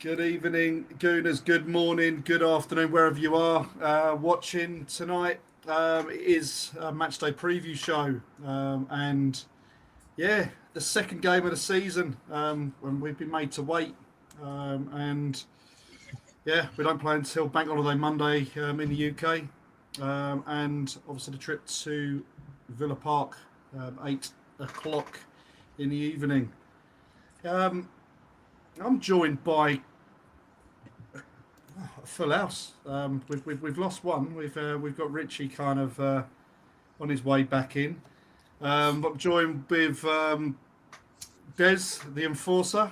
Good evening, Gooners. Good morning, good afternoon, wherever you are watching tonight. It is a matchday preview show, and yeah, the second game of the season. When we've been made to wait, and yeah, we don't play until Bank Holiday Monday in the UK, and obviously the trip to Villa Park, 8 o'clock in the evening. I'm joined by a full house. We've lost one. We've got Richie kind of on his way back in. I'm joined with Des, the enforcer,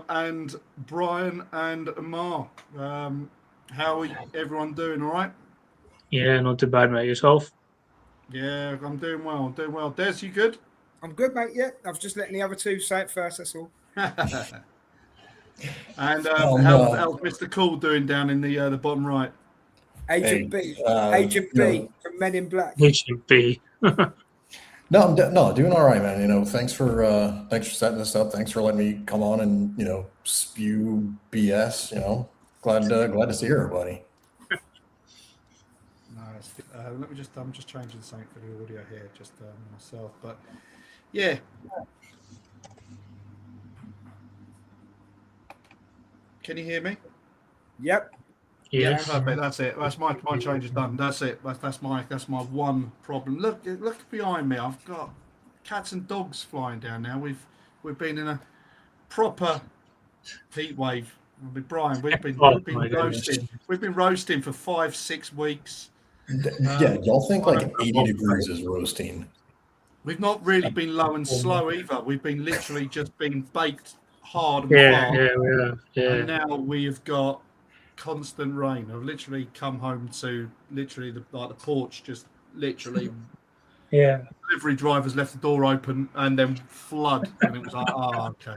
and Brian and Amar. How are everyone doing? All right? Yeah, not too bad, mate. Yourself? Yeah, I'm doing well. Des, you good? I'm good, mate. Yeah, I was just letting the other two say it first. That's all. And how's Mr. Cool doing down in the bottom right? Agent B from Men in Black. Agent B. No, I'm doing all right, man. Thanks for setting this up. Thanks for letting me come on and spew BS. Glad to see everybody. Nice. I'm just changing something for the audio here, just myself. But yeah. Can you hear me? Yep. Yes. Yeah, perfect. That's it. That's my change is done. That's it. That's my one problem. Look behind me. I've got cats and dogs flying down now. We've been in a proper heat wave. With Brian, we've been roasting. We've been roasting for 5-6 weeks. Yeah, y'all think like 80 degrees is roasting? We've not really been low and slow either. We've been literally just been baked hard and far. And now we've got constant rain. I've literally come home to literally the porch, just literally. Yeah. Delivery drivers left the door open and then flood, and it was like, okay.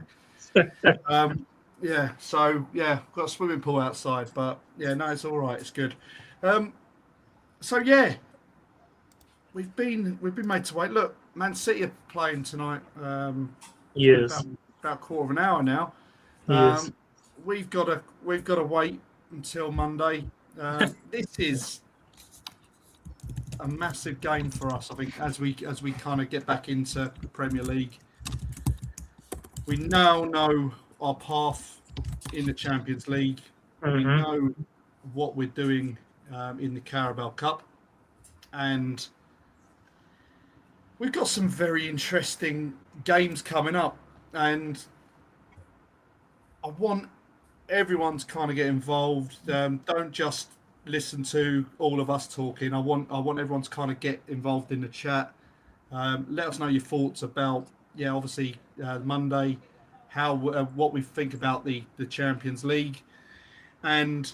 Yeah. So yeah, got a swimming pool outside, but yeah, no, it's all right. It's good. So yeah, we've been made to wait. Look, Man City are playing tonight. Yes. About a quarter of an hour now. Yes. We've got to wait until Monday. This is a massive game for us, I think, as we kind of get back into the Premier League. We now know our path in the Champions League. We know what we're doing in the Carabao Cup, and we've got some very interesting games coming up, and I want everyone to kind of get involved. Don't just listen to all of us talking. I want everyone to kind of get involved in the chat. Let us know your thoughts about obviously Monday, how what we think about the Champions League, and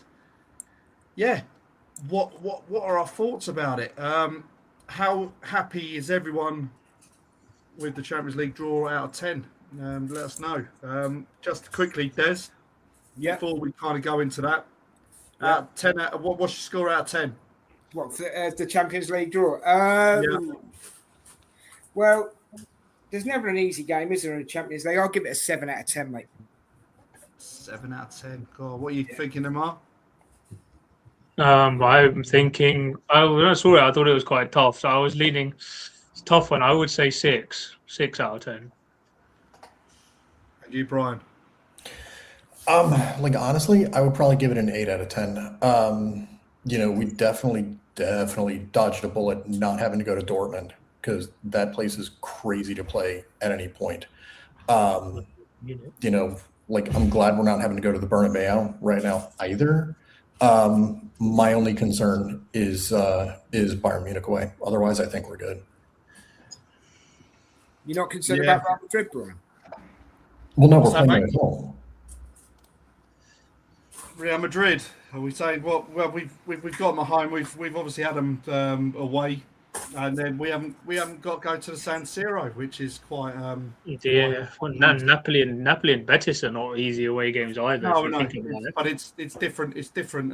what are our thoughts about it? How happy is everyone with the Champions League draw out of 10? Let us know. Just quickly, Des. Yeah. Before we kind of go into that, out of 10, what's your score out of 10? What for the Champions League draw? Well, there's never an easy game, is there, in the Champions League? I'll give it a 7 out of 10, mate. 7 out of 10. God, what are you thinking, Amar? I'm thinking. When I saw it, I thought it was quite tough. So I was leaning. It's a tough one. I would say 6. 6 out of 10. And you, Brian? Honestly, I would probably give it an 8 out of 10. We definitely dodged a bullet not having to go to Dortmund, because that place is crazy to play at any point. I'm glad we're not having to go to the Bernabeu right now either. My only concern is Bayern Munich away. Otherwise, I think we're good. You're not concerned about Real Madrid, Brian? Well, no, we're playing at home. Real Madrid. Are we saying? Well, we've got them at home. We've obviously had them away, and then we haven't got to go to the San Siro, which is quite. Napoli and Betis are not easy away games either. No, but it's different. It's different.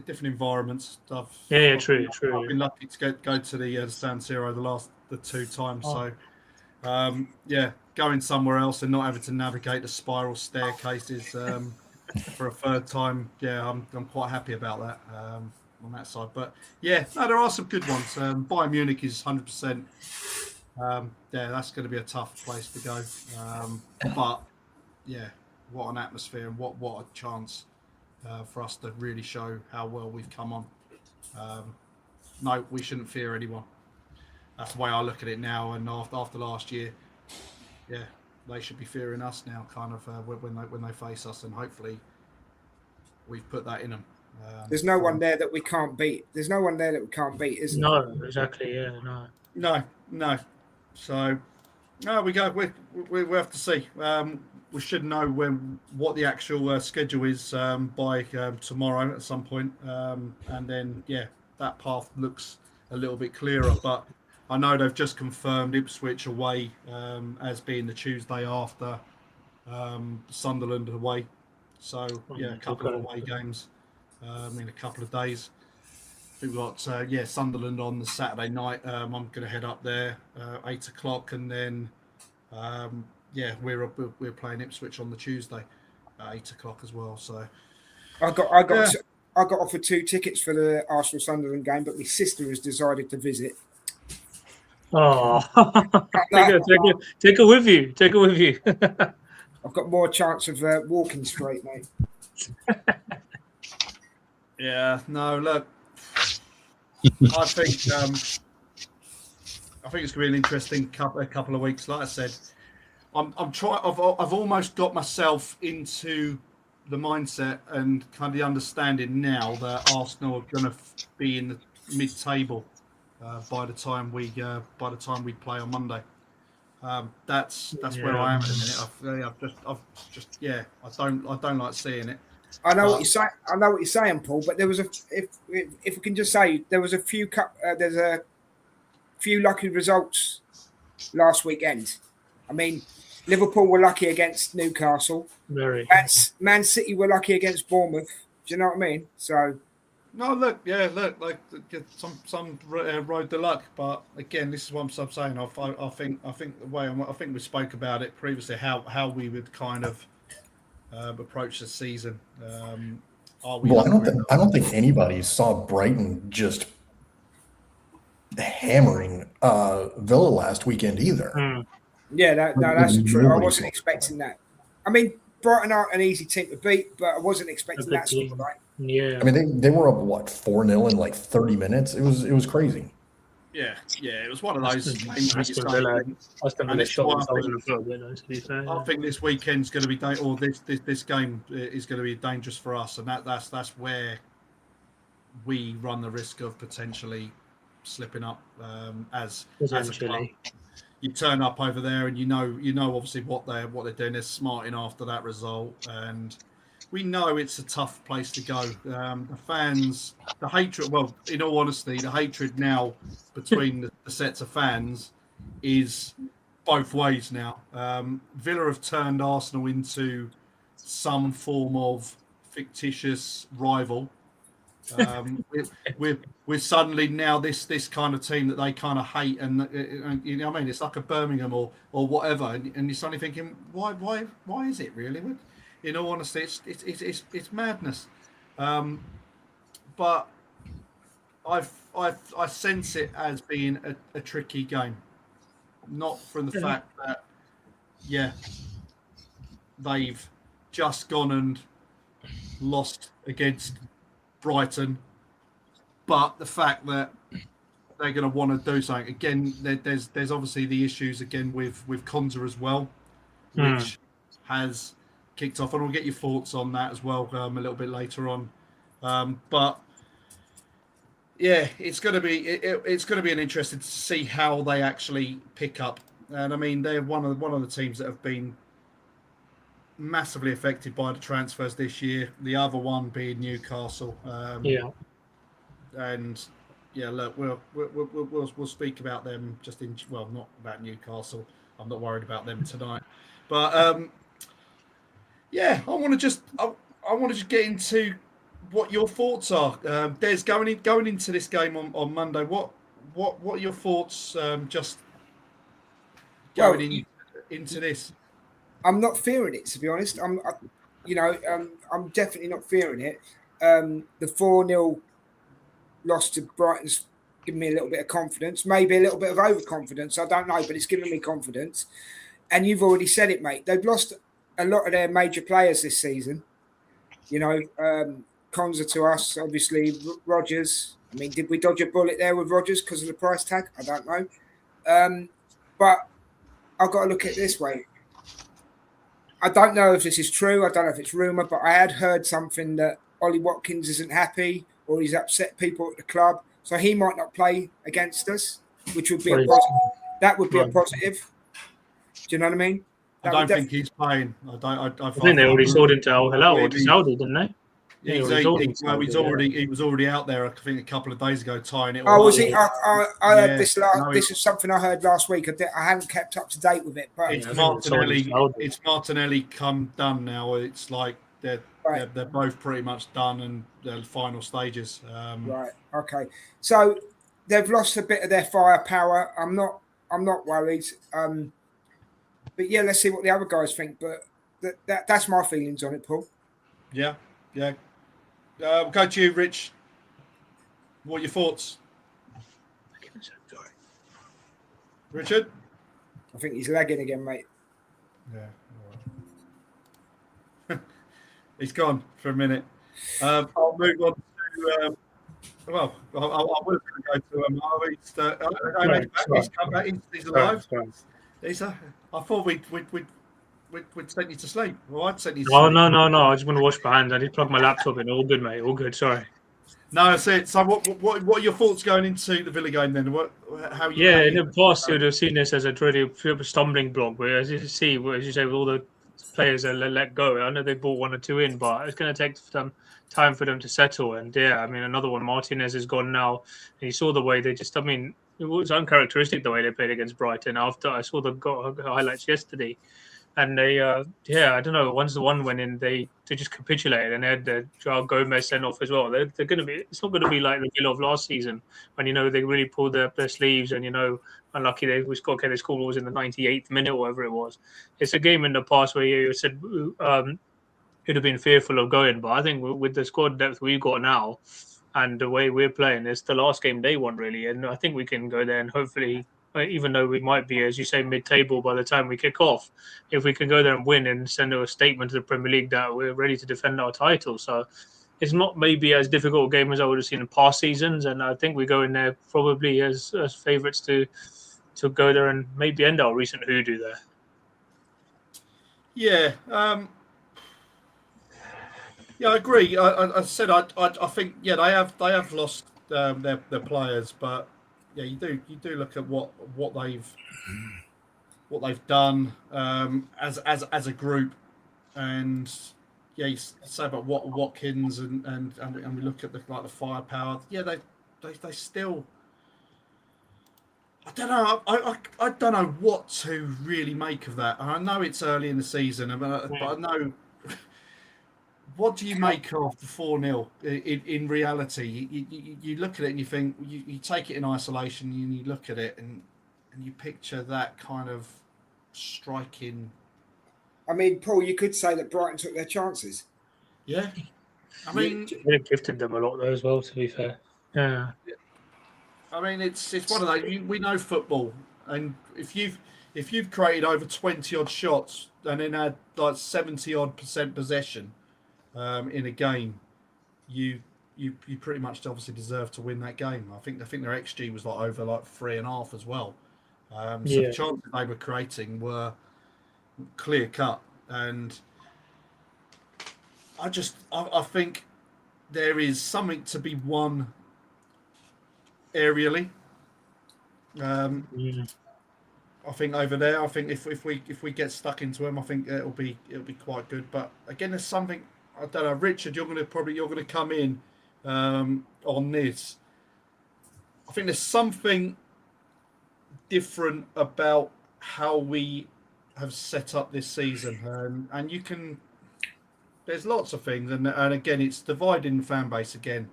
Different environments stuff. Yeah, true. I've been lucky to go to the San Siro the 2 times. So, going somewhere else and not having to navigate the spiral staircases for a third time. Yeah, I'm quite happy about that on that side. But yeah, no, there are some good ones. Bayern Munich is 100%. Yeah, that's going to be a tough place to go. But yeah, what an atmosphere and what a chance for us to really show how well we've come on. No, we shouldn't fear anyone. That's the way I look at it now. And after last year, yeah, they should be fearing us now, kind of when they face us, and hopefully we've put that in them. There's no one there that we can't beat. There's no one there that we can't beat, isn't there? No, exactly. Yeah, No. So, no, we go. We have to see. We should know what the actual schedule is by tomorrow at some point, and then that path looks a little bit clearer. But I know they've just confirmed Ipswich away as being the Tuesday after Sunderland away. So a couple of away games in a couple of days. We've got Sunderland on the Saturday night. I'm going to head up there 8 o'clock, and then we're playing Ipswich on the Tuesday at 8 o'clock as well. So I got offered 2 tickets for the Arsenal Sunderland game, but my sister has decided to visit. Oh, take it with you. Take it with you. I've got more chance of walking straight, mate. Yeah, no, look, I think it's going to be an interesting couple of weeks. Like I said, I'm trying. I've almost got myself into the mindset and kind of the understanding now that Arsenal are going to be in the mid-table by the time we play on Monday. That's where I am at the minute. I don't like seeing it. I know what you're saying, Paul. But there was if we can just say there was a few there's a few lucky results last weekend. I mean, Liverpool were lucky against Newcastle. Very. Man City were lucky against Bournemouth. Do you know what I mean? So. No, look, like some rode the luck, but again, this is what I'm saying. I think the way I think we spoke about it previously, how we would kind of approach the season. I don't think anybody saw Brighton just hammering Villa last weekend either. Yeah, that's true. I wasn't expecting that. I mean, Brighton aren't an easy team to beat, but I wasn't expecting that sort of like. Yeah, I mean they were up 4-0 in like 30 minutes. It was crazy. Yeah, it was one of those. Aston Villa shot themselves in the foot. To be fair, I think this weekend's going to be this game is going to be dangerous for us, and that's where we run the risk of potentially slipping up as a club. You turn up over there, and you know obviously what they're doing. They're smarting after that result, and we know it's a tough place to go. The fans, the hatred. Well, in all honesty, the hatred now between the sets of fans is both ways now. Villa have turned Arsenal into some form of fictitious rival. We're suddenly now this kind of team that they kind of hate, and you know what I mean, it's like a Birmingham or whatever, and you're suddenly thinking, why is it really? In all honesty, it's madness. But I sense it as being a tricky game, not from the fact that they've just gone and lost against Brighton, but the fact that they're going to want to do something again. There's obviously the issues again with Konsa as well, which has kicked off, and we'll get your thoughts on that as well a little bit later on. But yeah, it's going to be an interesting to see how they actually pick up. And I mean, they're one of the teams that have been massively affected by the transfers this year. The other one being Newcastle. And yeah, look, we'll speak about them not about Newcastle. I'm not worried about them tonight, but I want to just get into what your thoughts are. Des, going into this game on Monday, what are your thoughts? Just going into this. I'm not fearing it, to be honest. I'm definitely not fearing it. The 4-0 loss to Brighton's given me a little bit of confidence, maybe a little bit of overconfidence. I don't know, but it's given me confidence. And you've already said it, mate. They've lost a lot of their major players this season. Konsa to us, obviously, Rodgers. I mean, did we dodge a bullet there with Rodgers because of the price tag? I don't know. But I've got to look at it this way. I don't know if this is true. I don't know if it's rumour, but I had heard something that Ollie Watkins isn't happy or he's upset people at the club. So he might not play against us, which would be a positive. That would be a positive. Do you know what I mean? I don't think he's playing. I think they already sold him to Al Hilal or to Saudi, didn't they? He was already out there. I think a couple of days ago tying it. Oh, was he? I heard this. This is something I heard last week. I haven't kept up to date with it, but it's Martinelli come done now. It's like they're both pretty much done and they're final stages. Right. Okay. So they've lost a bit of their firepower. I'm not worried. But yeah, let's see what the other guys think. But that's my feelings on it, Paul. Yeah. We'll go to you, Rich. What are your thoughts? Richard? I think he's lagging again, mate. Yeah. Right. He's gone for a minute. I'll move on to. I was going to go to He's alive. I thought we'd sent you to sleep. Well, I'd sent you to sleep. No. I just want to wash my hands. I need to plug my laptop in. All good, mate. All good. Sorry. No, that's it. So, what are your thoughts going into the Villa game then? In the past, you would have seen this as a really stumbling block. But as you see, as you say, with all the players that let go, I know they brought 1 or 2 in, but it's going to take some time for them to settle. And another one, Martinez is gone now. And you saw the way they just, it was uncharacteristic the way they played against Brighton. After I saw the highlights yesterday. And they, I don't know. Once the one went in, they just capitulated, and they had the Joao Gomez sent off as well. They're going to be. It's not going to be like the Villa of last season when they really pulled their sleeves, and unlucky they scored. Okay, they scored was in the 98th minute, or whatever it was. It's a game in the past where you said you'd have been fearful of going, but I think with the squad depth we've got now, and the way we're playing, it's the last game they want really, and I think we can go there and hopefully. Even though we might be, as you say, mid-table by the time we kick off, if we can go there and win and send a statement to the Premier League that we're ready to defend our title. So it's not maybe as difficult a game as I would have seen in past seasons. And I think we go in there probably as favourites to go there and maybe end our recent hoodoo there. Yeah. I agree. I said I think they have lost their players, but. Yeah, you do look at what they've done as a group, and you say about Watkins and we look at the firepower. Yeah, they still. I don't know. I don't know what to really make of that. I know it's early in the season, but I know. What do you make of the 4-0 in reality? You look at it and you think, you take it in isolation and you look at it and you picture that kind of striking. I mean, Paul, you could say that Brighton took their chances. Yeah. I mean... They gifted them a lot though as well, to be fair. Yeah. I mean, it's one of those, we know football, and if you've created over 20-odd shots and then had like 70-odd% possession, in a game, you pretty much obviously deserve to win that game. I think their XG was over 3.5 as well. So the chances they were creating were clear cut, and I think there is something to be won aerially. I think over there, I think if we get stuck into them, I think it'll be quite good. But again, there's something. I don't know, Richard. You're going to come in on this. I think there's something different about how we have set up this season, and you can. There's lots of things, and again, it's dividing the fan base again.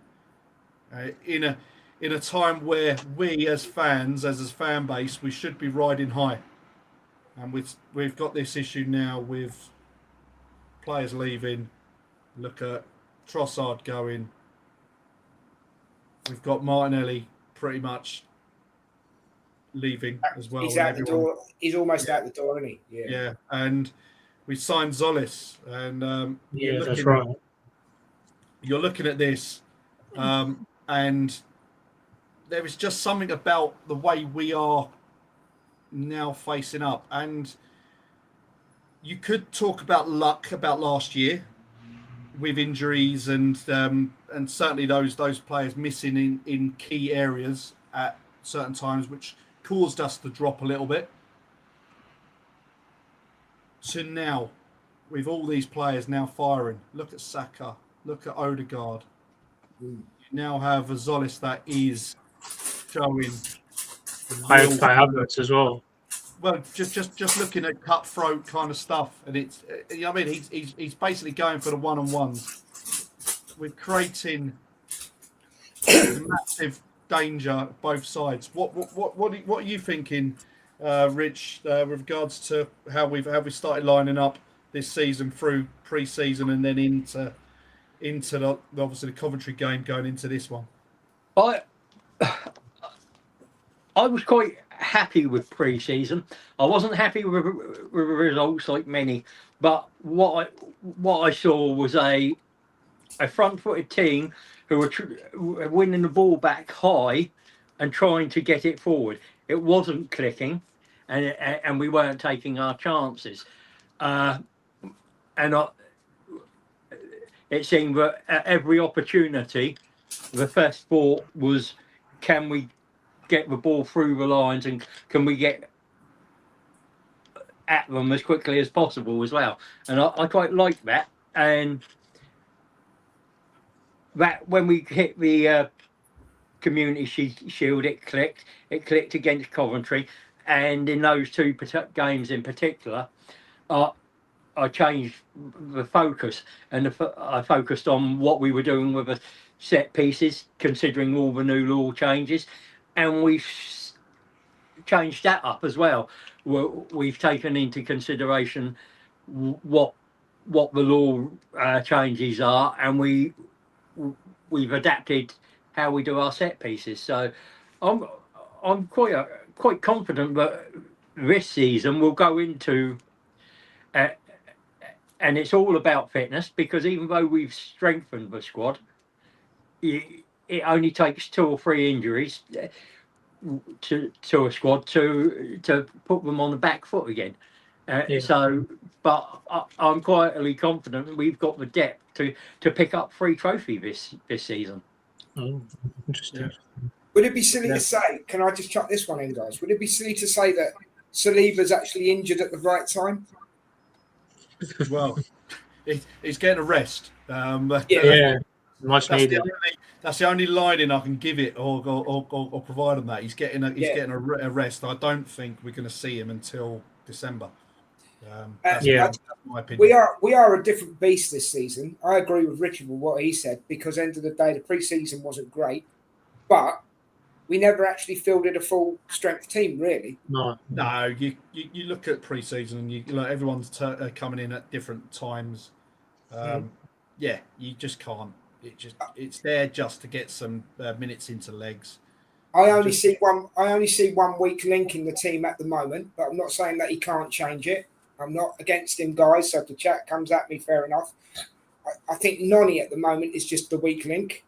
In a time where we as fans, as a fan base, we should be riding high, and we've got this issue now with players leaving. Look at Trossard going. We've got Martinelli pretty much leaving as well. He's out the door. He's almost out the door, isn't he? Yeah. And we signed Zolis, and that's right. You're looking at this, and there is just something about the way we are now facing up. And you could talk about luck about last year with injuries and certainly those players missing in key areas at certain times, which caused us to drop a little bit. To now, with all these players now firing, look at Saka, look at Odegaard. You now have a Zolis that is showing. High Havertz as well. Well, just looking at cutthroat kind of stuff, and it's I mean he's basically going for the one-on-ones. We're creating massive danger both sides. What are you thinking, Rich, with regards to how we started lining up this season through pre-season and then into the obviously the Coventry game going into this one? I was quite happy with pre-season. I wasn't happy with results like many, but what I saw was a front-footed team who were winning the ball back high and trying to get it forward. It wasn't clicking, and we weren't taking our chances. It seemed that at every opportunity, the first thought was, can we get the ball through the lines and can we get at them as quickly as possible as well? And I quite like that. And that when we hit the Community Shield, it clicked against Coventry, and in those two games in particular, I changed the focus, and I focused on what we were doing with the set pieces, considering all the new law changes, and we've changed that up as well. We've taken into consideration what the law changes are, and we've adapted how we do our set pieces. So I'm quite confident that this season we'll go into. And it's all about fitness, because even though we've strengthened the squad, it only takes 2 or 3 injuries to a squad to put them on the back foot again. So, but I'm quietly confident that we've got the depth to pick up 3 trophies this season. Oh, interesting. Yeah. Would it be silly to say, can I just chuck this one in, guys? Would it be silly to say that Saliba's actually injured at the right time? Well, he's getting a rest. Much that's needed. That's the only lining I can give it or provide on that. He's getting a rest. I don't think we're going to see him until December. That's my opinion. We are a different beast this season. I agree with Richard with what he said, because end of the day the pre-season wasn't great, but we never actually fielded a full strength team, really. No. You look at pre-season and you know everyone's coming in at different times. You just can't. It's there just to get some minutes into legs. I only see one weak link in the team at the moment, but I'm not saying that he can't change it. I'm not against him, guys. So if the chat comes at me, fair enough. I think Noni at the moment is just the weak link.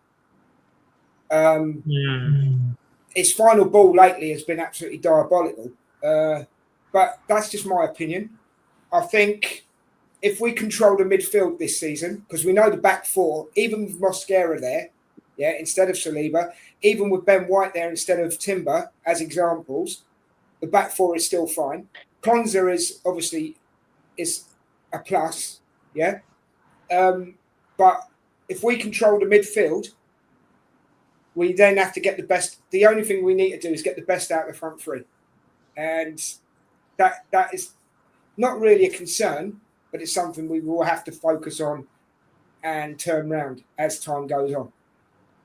His final ball lately has been absolutely diabolical. But that's just my opinion. I think if we control the midfield this season, because we know the back four, even with Mosquera there, instead of Saliba, even with Ben White there instead of Timber as examples, the back four is still fine. Konsa is obviously a plus, but if we control the midfield, we then have to get the best. The only thing we need to do is get the best out of the front three, and that is not really a concern, but it's something we will have to focus on and turn around as time goes on.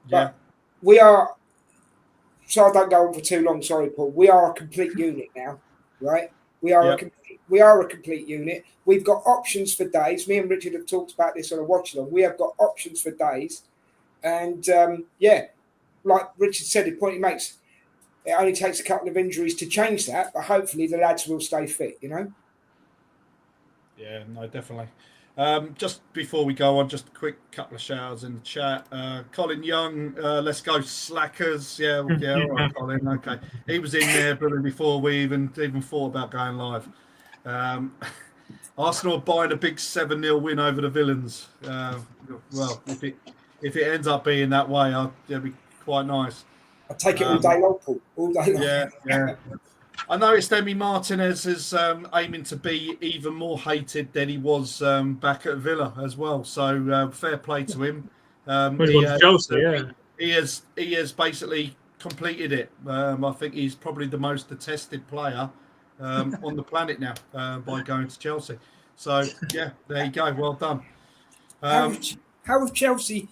But we are. So I don't go on for too long. Sorry, Paul. We are a complete unit now, right? We are Yep. we are a complete unit. We've got options for days. Me and Richard have talked about this on a watch along. We have got options for days, and like Richard said, the point he makes, it only takes a couple of injuries to change that, but hopefully the lads will stay fit. Yeah, no, definitely. Just before we go on, just a quick couple of shout-outs in the chat. Colin Young, let's go Slackers. Yeah, all right, Colin. Okay, he was in there probably before we even thought about going live. Arsenal are buying a big 7-0 win over the Villains. Well, if it ends up being that way, it'll be quite nice. I'll take it all day long, Paul. All day long. Yeah. I noticed Emi Martinez is aiming to be even more hated than he was back at Villa as well. So fair play to him. He has basically completed it. I think he's probably the most detested player on the planet now by going to Chelsea. So yeah, there you go. Well done. How have Chelsea?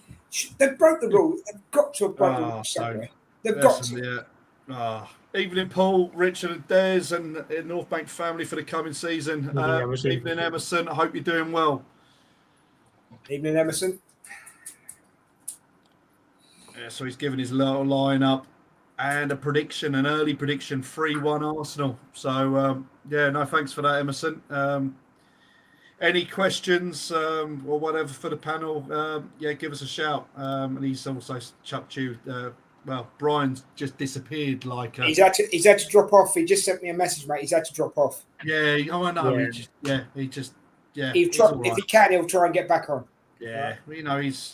They've broke the rule. They've got to have broken the rule somewhere. They've got to. Evening, Paul, Richard, and Des, and the North Bank family for the coming season. Evening, Emerson. I hope you're doing well. Evening, Emerson. Yeah, so he's given his little lineup and a prediction, an early prediction, 3-1 Arsenal. So no, thanks for that, Emerson. Any questions or whatever for the panel? Give us a shout. And he's also chucked you. Brian's just disappeared. He's had to drop off. He just sent me a message, mate. He's had to drop off. Yeah. Oh, I know. Yeah. If he can, he'll try and get back on. Yeah. Right. He's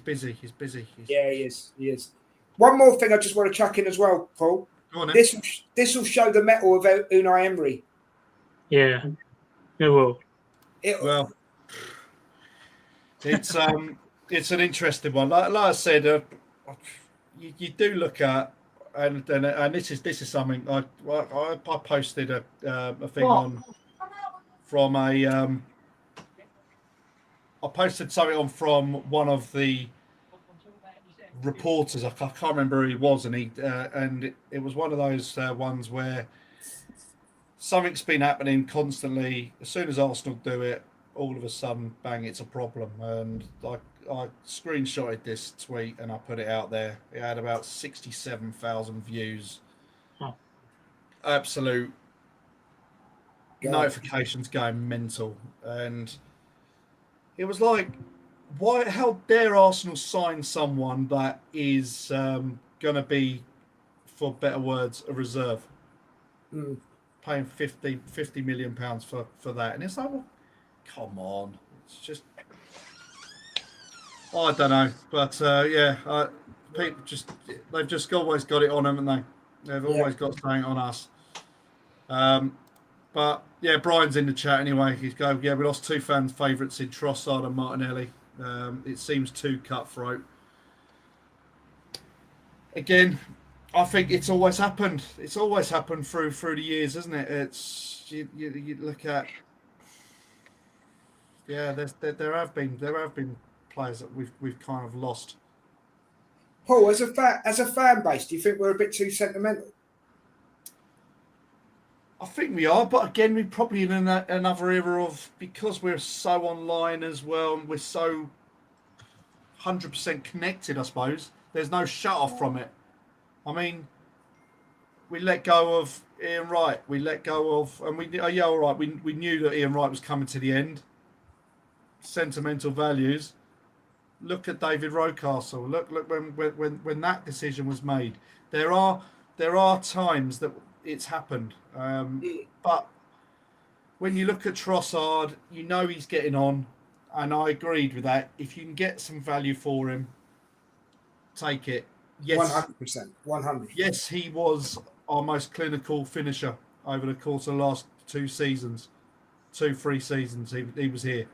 busy. He's busy. Yeah, he is. One more thing I just want to chuck in as well, Paul. Go on, this will show the mettle of Unai Emery. Yeah, it will. It's an interesting one. Like I said, you do look at, and this is something I posted a thing on from I posted something on from one of the reporters. I can't remember who he was, and it was one of those ones where something's been happening constantly. As soon as Arsenal do it, all of a sudden, bang, it's a problem. And I screenshotted this tweet and I put it out there. It had about 67,000 views. Oh. Absolute notifications going mental. And it was like, how dare Arsenal sign someone that is going to be, for better words, a reserve? Paying £50 million for that. And it's like, well, come on. It's just, I don't know. But people they've just always got it on them, haven't they? They've always got something on us. But yeah, Brian's in the chat anyway. He's going, we lost two fan favourites in Trossard and Martinelli. It seems too cutthroat. Again, I think it's always happened. It's always happened through the years, isn't it? It's you look at. Yeah, there have been players that we've kind of lost. Paul, as a fan base, do you think we're a bit too sentimental? I think we are, but again, we're probably in another era of, because we're so online as well, and we're so 100% connected. I suppose there's no shut off from it. I mean, we let go of Ian Wright. We let go of, and we knew that Ian Wright was coming to the end. Sentimental values. Look at David Rocastle. Look when that decision was made. There are times that it's happened, but when you look at Trossard, you know he's getting on, and I agreed with that. If you can get some value for him, take it. Yes, 100%. 100%. Yes, he was our most clinical finisher over the course of the last 3 seasons. He was here.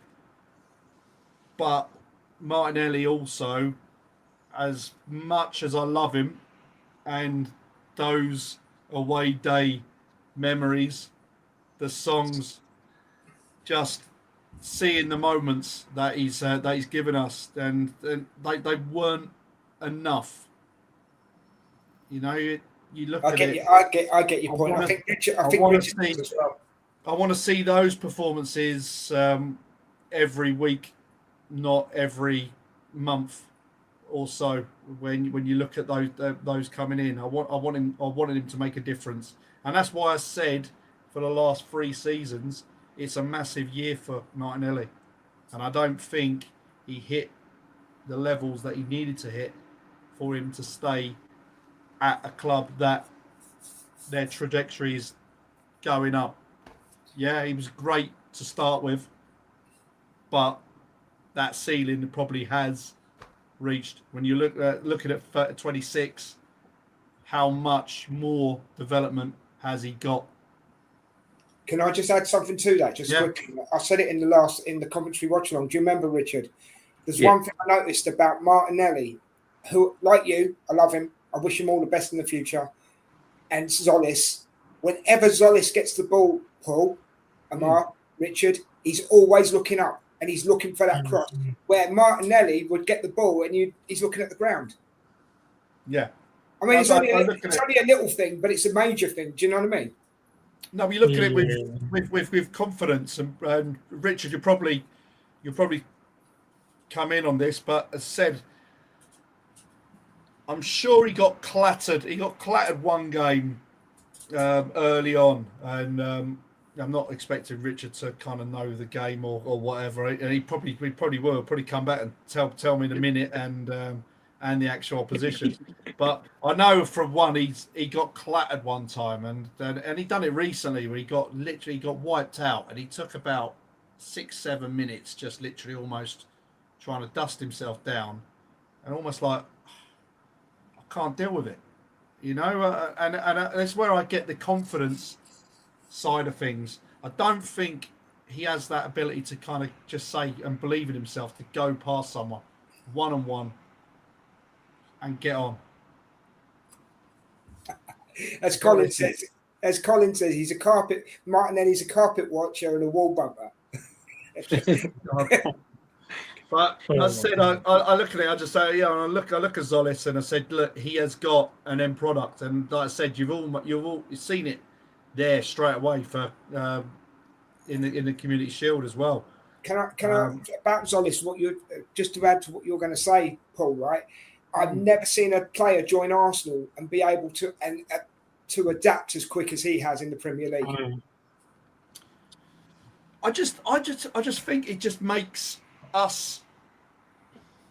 But Martinelli also, as much as I love him, and those away day memories, the songs, just seeing the moments that he's given us, and they weren't enough. You know, you look I at get it. you. I get your I point. wanna- I think Richard. I I think wanna Richard see- does as well. I want to see those performances every week, not every month or so. When you look at those coming in, I wanted him to make a difference, and that's why I said for the last 3 seasons it's a massive year for Martinelli, and I don't think he hit the levels that he needed to hit for him to stay at a club that their trajectory is going up. Yeah, he was great to start with, but that ceiling probably has reached. When you looking at 26, how much more development has he got? Can I just add something to that? Just quickly. I said it in the commentary watch along. Do you remember, Richard? There's one thing I noticed about Martinelli, who, like you, I love him. I wish him all the best in the future. And Zolis, whenever Zolis gets the ball, Paul, Amar, Richard, he's always looking up and he's looking for that cross. Where Martinelli would get the ball and he's looking at the ground. Yeah. I mean, it's only a little thing, but it's a major thing. Do you know what I mean? No, we look at it with confidence, and Richard, you'll probably come in on this, but as said, I'm sure he got clattered. He got clattered one game early on, and I'm not expecting Richard to kind of know the game or whatever. And we probably will probably come back and tell me in a minute and the actual opposition. But I know from one he got clattered one time, and he done it recently where he got wiped out, and he took about 6-7 minutes just literally almost trying to dust himself down, and almost like I can't deal with it, you know. And that's where I get the confidence side of things. I don't think he has that ability to kind of just say and believe in himself to go past someone one-on-one and get on. As Colin says, he's a carpet. Martinelli's a carpet watcher and a wall bumper. But I said, I look at it. I just say, yeah. I look at Zolis, and I said, look, he has got an end product, and like I said, you've all seen it there straight away for in the Community Shield as well. Can I about Zolis? What you just to add to what you're going to say, Paul? Right. I've never seen a player join Arsenal and be able to to adapt as quick as he has in the Premier League. I just think it just makes us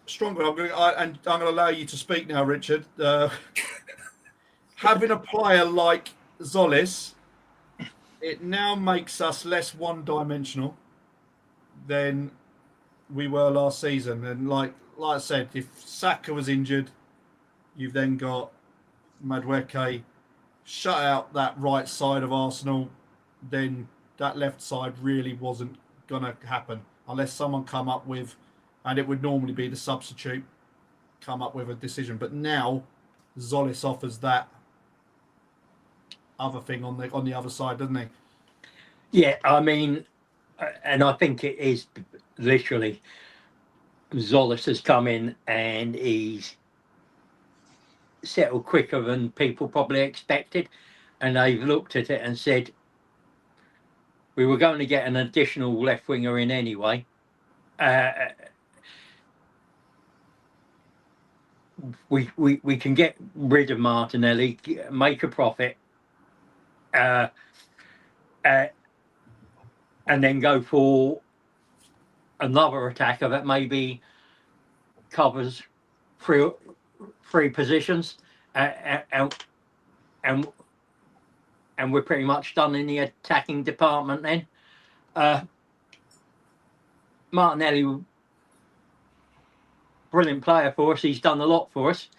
stronger. I'm going to allow you to speak now, Richard. Having a player like Zolis, it now makes us less one-dimensional than we were last season. And like I said, if Saka was injured, you've then got Madueke shut out that right side of Arsenal, then that left side really wasn't going to happen unless someone come up with, and it would normally be the substitute, come up with a decision. But now Zolis offers that other thing on the other side, doesn't he? Yeah, I mean, and I think it is literally Zolis has come in and he's settled quicker than people probably expected, and they've looked at it and said we were going to get an additional left winger in anyway. We can get rid of Martinelli, make a profit, and then go for another attacker that maybe covers three positions, and we're pretty much done in the attacking department then. Martinelli, brilliant player for us. He's done a lot for us,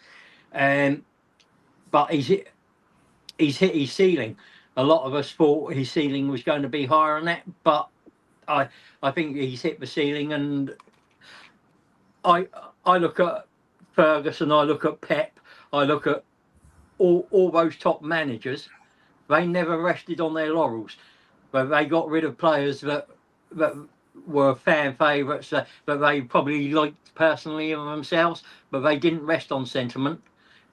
but he's hit his ceiling. A lot of us thought his ceiling was going to be higher than that, but I think he's hit the ceiling. And I look at Ferguson, I look at Pep, I look at all those top managers. They never rested on their laurels, but they got rid of players that were fan favourites that they probably liked personally of themselves, but they didn't rest on sentiment.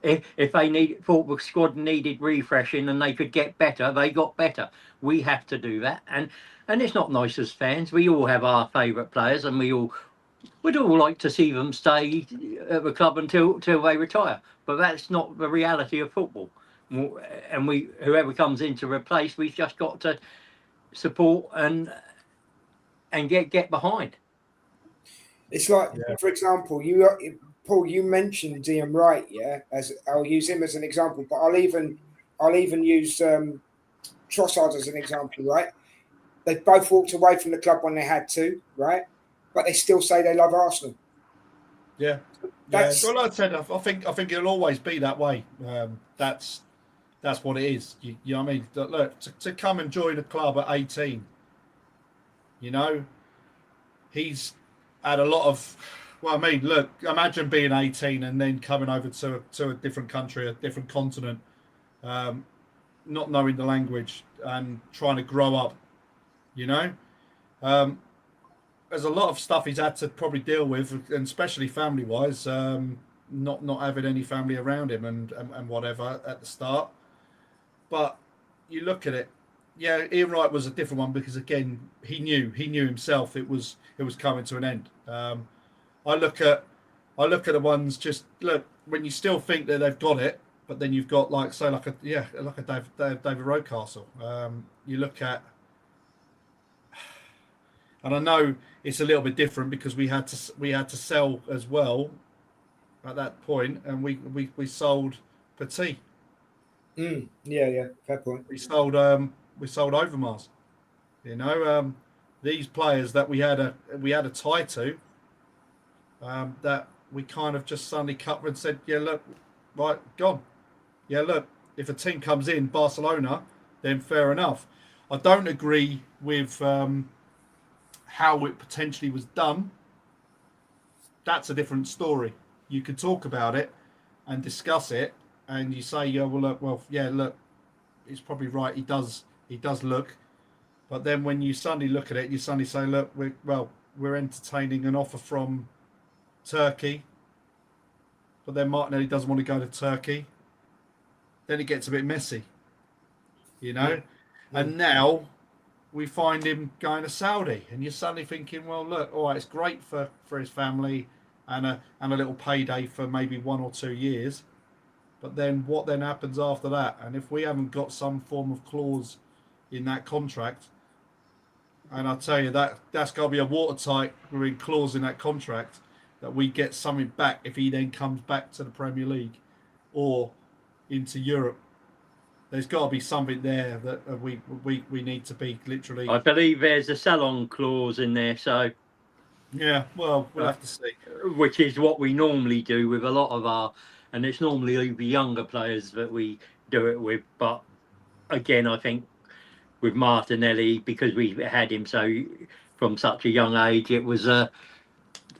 If they thought the squad needed refreshing and they could get better, they got better. We have to do that, and it's not nice as fans. We all have our favourite players, and we'd all like to see them stay at the club until they retire. But that's not the reality of football. And whoever comes in to replace, we've just got to support and get behind. It's like, for example, Paul, you mentioned Ian Wright, yeah. As I'll use him as an example, but I'll even use Trossard as an example, right? They both walked away from the club when they had to, right? But they still say they love Arsenal. Yeah, well, like I said, I think it'll always be that way. That's what it is. You know what I mean? Look, to come and join a club at 18, you know, he's had a lot of. Well, I mean, look, imagine being 18 and then coming over to a different country, a different continent, not knowing the language and trying to grow up, you know. There's a lot of stuff he's had to probably deal with, and especially family-wise, not having any family around him and whatever at the start. But you look at it, yeah, Ian Wright was a different one because, again, he knew himself it was coming to an end. I look at the ones, just look when you still think that they've got it, but then you've got like a David Rocastle. You look at, and I know it's a little bit different because we had to sell as well at that point, and we sold Petit. Yeah, fair point. We sold Overmars. You know, these players that we had a tie to. That we kind of just suddenly cut and said, yeah, look, right, gone. Yeah, look, if a team comes in, Barcelona, then fair enough. I don't agree with how it potentially was done. That's a different story. You could talk about it and discuss it, and you say, yeah, look, it's probably right. He does look. But then when you suddenly look at it, you suddenly say, look, we're entertaining an offer from Turkey, but then Martinelli doesn't want to go to Turkey. Then it gets a bit messy, you know. Yeah. And now we find him going to Saudi, and you're suddenly thinking, well, look, all right, it's great for his family and a little payday for maybe 1 or 2 years, but then what then happens after that? And if we haven't got some form of clause in that contract, and I tell you that's got to be a watertight clause in that contract, that we get something back if he then comes back to the Premier League or into Europe. There's got to be something there that we need to be literally. I believe there's a sell-on clause in there, so. Yeah, well, we'll have to see. Which is what we normally do with a lot of our, and it's normally the younger players that we do it with. But again, I think with Martinelli, because we had him from such a young age, it was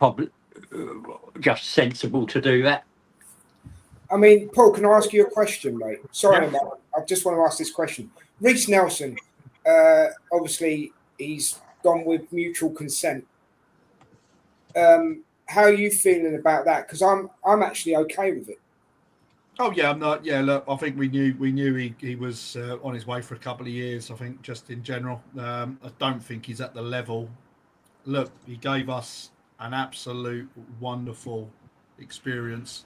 probably just sensible to do that. I mean, Paul, can I ask you a question, mate? Sorry, yeah. I just want to ask this question. Reece Nelson, obviously, he's gone with mutual consent. How are you feeling about that? Because I'm actually okay with it. Oh yeah, I'm not. Yeah, look, I think we knew he was on his way for a couple of years. I think just in general, I don't think he's at the level. Look, he gave us an absolute wonderful experience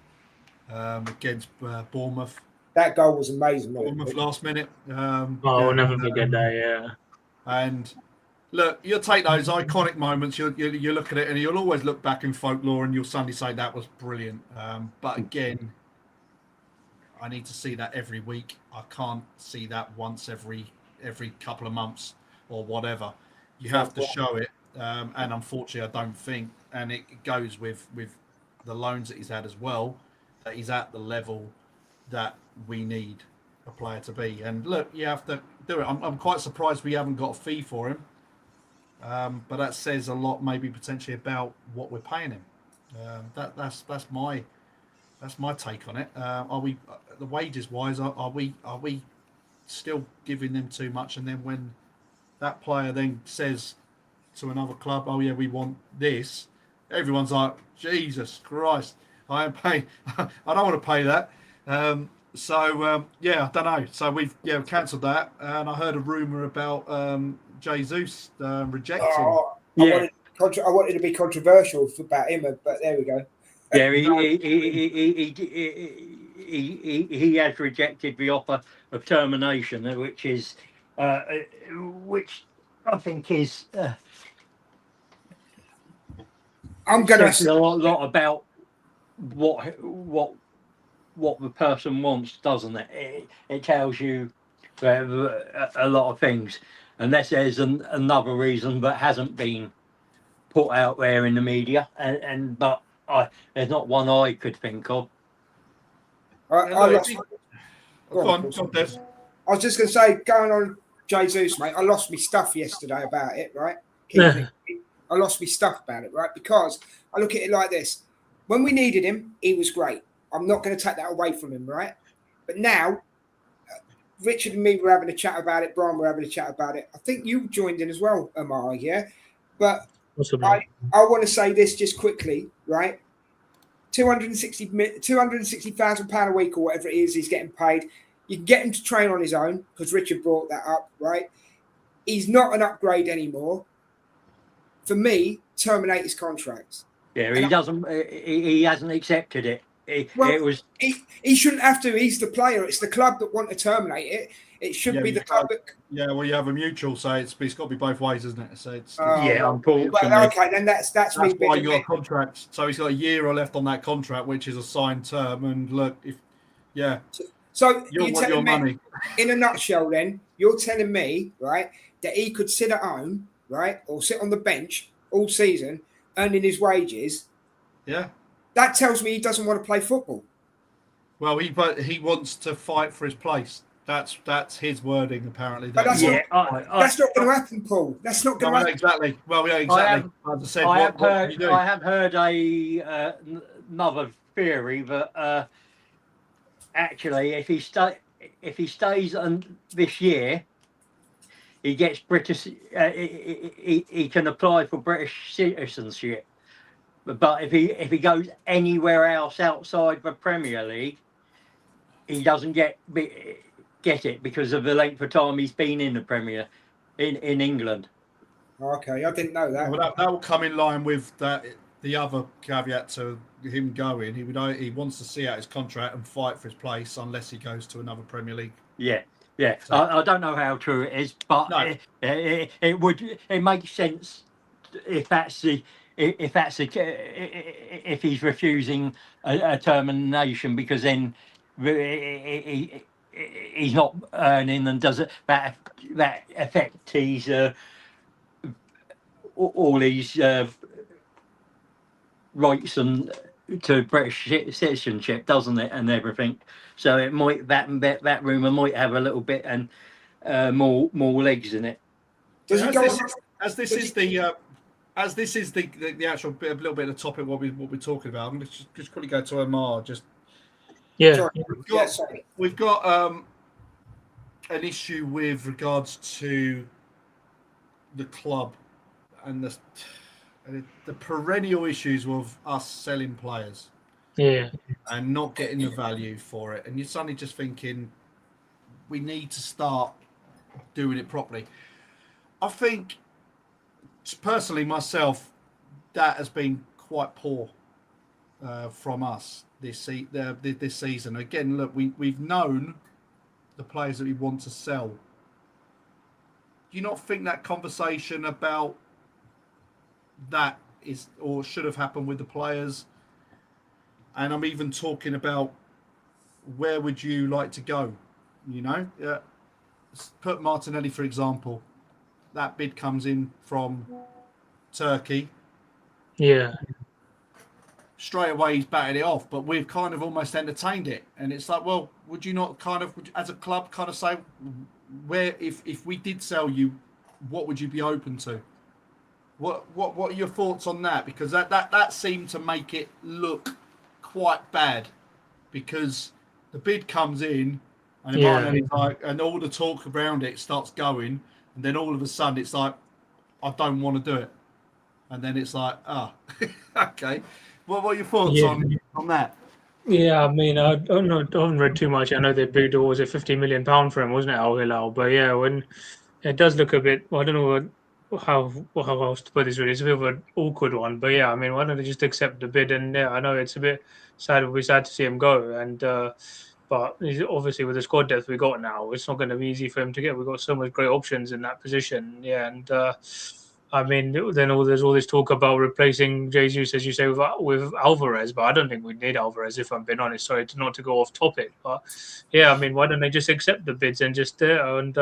against Bournemouth. That goal was amazing. Bournemouth last minute. I'll never forget that. Yeah. And look, you'll take those iconic moments. You look at it, and you'll always look back in folklore, and you'll suddenly say that was brilliant. But again, I need to see that every week. I can't see that once every couple of months or whatever. You have to show it. And unfortunately, I don't think, and it goes with the loans that he's had as well, that he's at the level that we need a player to be. And look, you have to do it. I'm quite surprised we haven't got a fee for him, but that says a lot, maybe potentially about what we're paying him. That's my take on it. Are we, the wages wise, are we still giving them too much? And then when that player then says to another club, oh yeah, we want this, everyone's like, Jesus Christ, I am paying. I don't want to pay that. I don't know. So we've cancelled that, and I heard a rumor about Jesus rejecting. Oh, Yeah. I wanted to be controversial about him, but there we go. Yeah, he has rejected the offer of termination, which I think is I'm gonna. says a lot about what the person wants, doesn't it? It tells you a lot of things, unless there's another reason that hasn't been put out there in the media, but there's not one I could think of. I lost. Go on, Des. I was just going to say, going on Jesus, mate, I lost my stuff yesterday about it, right? I lost my stuff about it, right? Because I look at it like this. When we needed him, he was great. I'm not going to take that away from him, right? But now, Richard and me were having a chat about it. Brian were having a chat about it. I think you joined in as well, Amar, yeah? But I want to say this just quickly, right? £260,000 a week or whatever it is he's getting paid. You can get him to train on his own because Richard brought that up, right? He's not an upgrade anymore. For me, terminate his contract. Yeah, he doesn't. He hasn't accepted it. He shouldn't have to. He's the player. It's the club that want to terminate it. It should be the club that. Yeah, well, you have a mutual, so it's got to be both ways, isn't it? So it's unfortunately. Well, okay, then that's me. Why you got a contract? So he's got a year left on that contract, which is a signed term. And look, So you'll want your money. In a nutshell, then you're telling me, right, that he could sit at home, right, or sit on the bench all season, earning his wages. Yeah. That tells me he doesn't want to play football. Well, he wants to fight for his place. That's his wording, apparently. But that's not going to happen, Paul. That's not going to happen. Exactly. Well, yeah, exactly. I have heard another theory that actually, if he stays this year, he gets British. He can apply for British citizenship. But if he goes anywhere else outside the Premier League, he doesn't get it because of the length of time he's been in the Premier in England. Okay, I didn't know that. Well, that will come in line with that. The other caveat to him going, he wants to see out his contract and fight for his place unless he goes to another Premier League. Yeah. So, I don't know how true it is, but no. it makes sense if he's refusing a termination, because then he's not earning, and does it that affect his all his rights and to British citizenship, doesn't it, and everything? So it might that rumor might have a little bit and more legs in it. As this is the actual a little bit of the topic what we're talking about, I'm just quickly go to Amar. We've got an issue with regards to the club and the perennial issues with us selling players, and not getting the value for it. And you're suddenly just thinking we need to start doing it properly. I think, personally, myself, that has been quite poor from us this season. Again, look, we've known the players that we want to sell. Do you not think that conversation about that is or should have happened with the players? And I'm even talking about where would you like to go? Put Martinelli, for example. That bid comes in from Turkey. Yeah. Straight away, he's batted it off, but we've kind of almost entertained it. And it's like, well, would you not as a club, kind of say, where if we did sell you, what would you be open to? What are your thoughts on that? Because that seemed to make it look quite bad, because the bid comes in and all the talk around it starts going, and then all of a sudden it's like, I don't want to do it, and then it's like, okay. What are your thoughts on that? Yeah, I mean, I don't know. I haven't read too much. I know they bid, or was it £50 million for him, wasn't it, Al Hilal? But yeah, when it does look a bit, well, I don't know how else to put this. Really, it's a bit of an awkward one. But yeah, I mean, why don't they just accept the bid? And yeah, I know it's a bit sad. It'll be sad to see him go. And but obviously with the squad depth we got now, it's not going to be easy for him to get. We've got so much great options in that position. Yeah, and I mean, then there's all this talk about replacing Jesus, as you say, with Alvarez, but I don't think we need Alvarez, if I'm being honest. Sorry not to go off topic, but yeah, I mean, why don't they just accept the bids and just and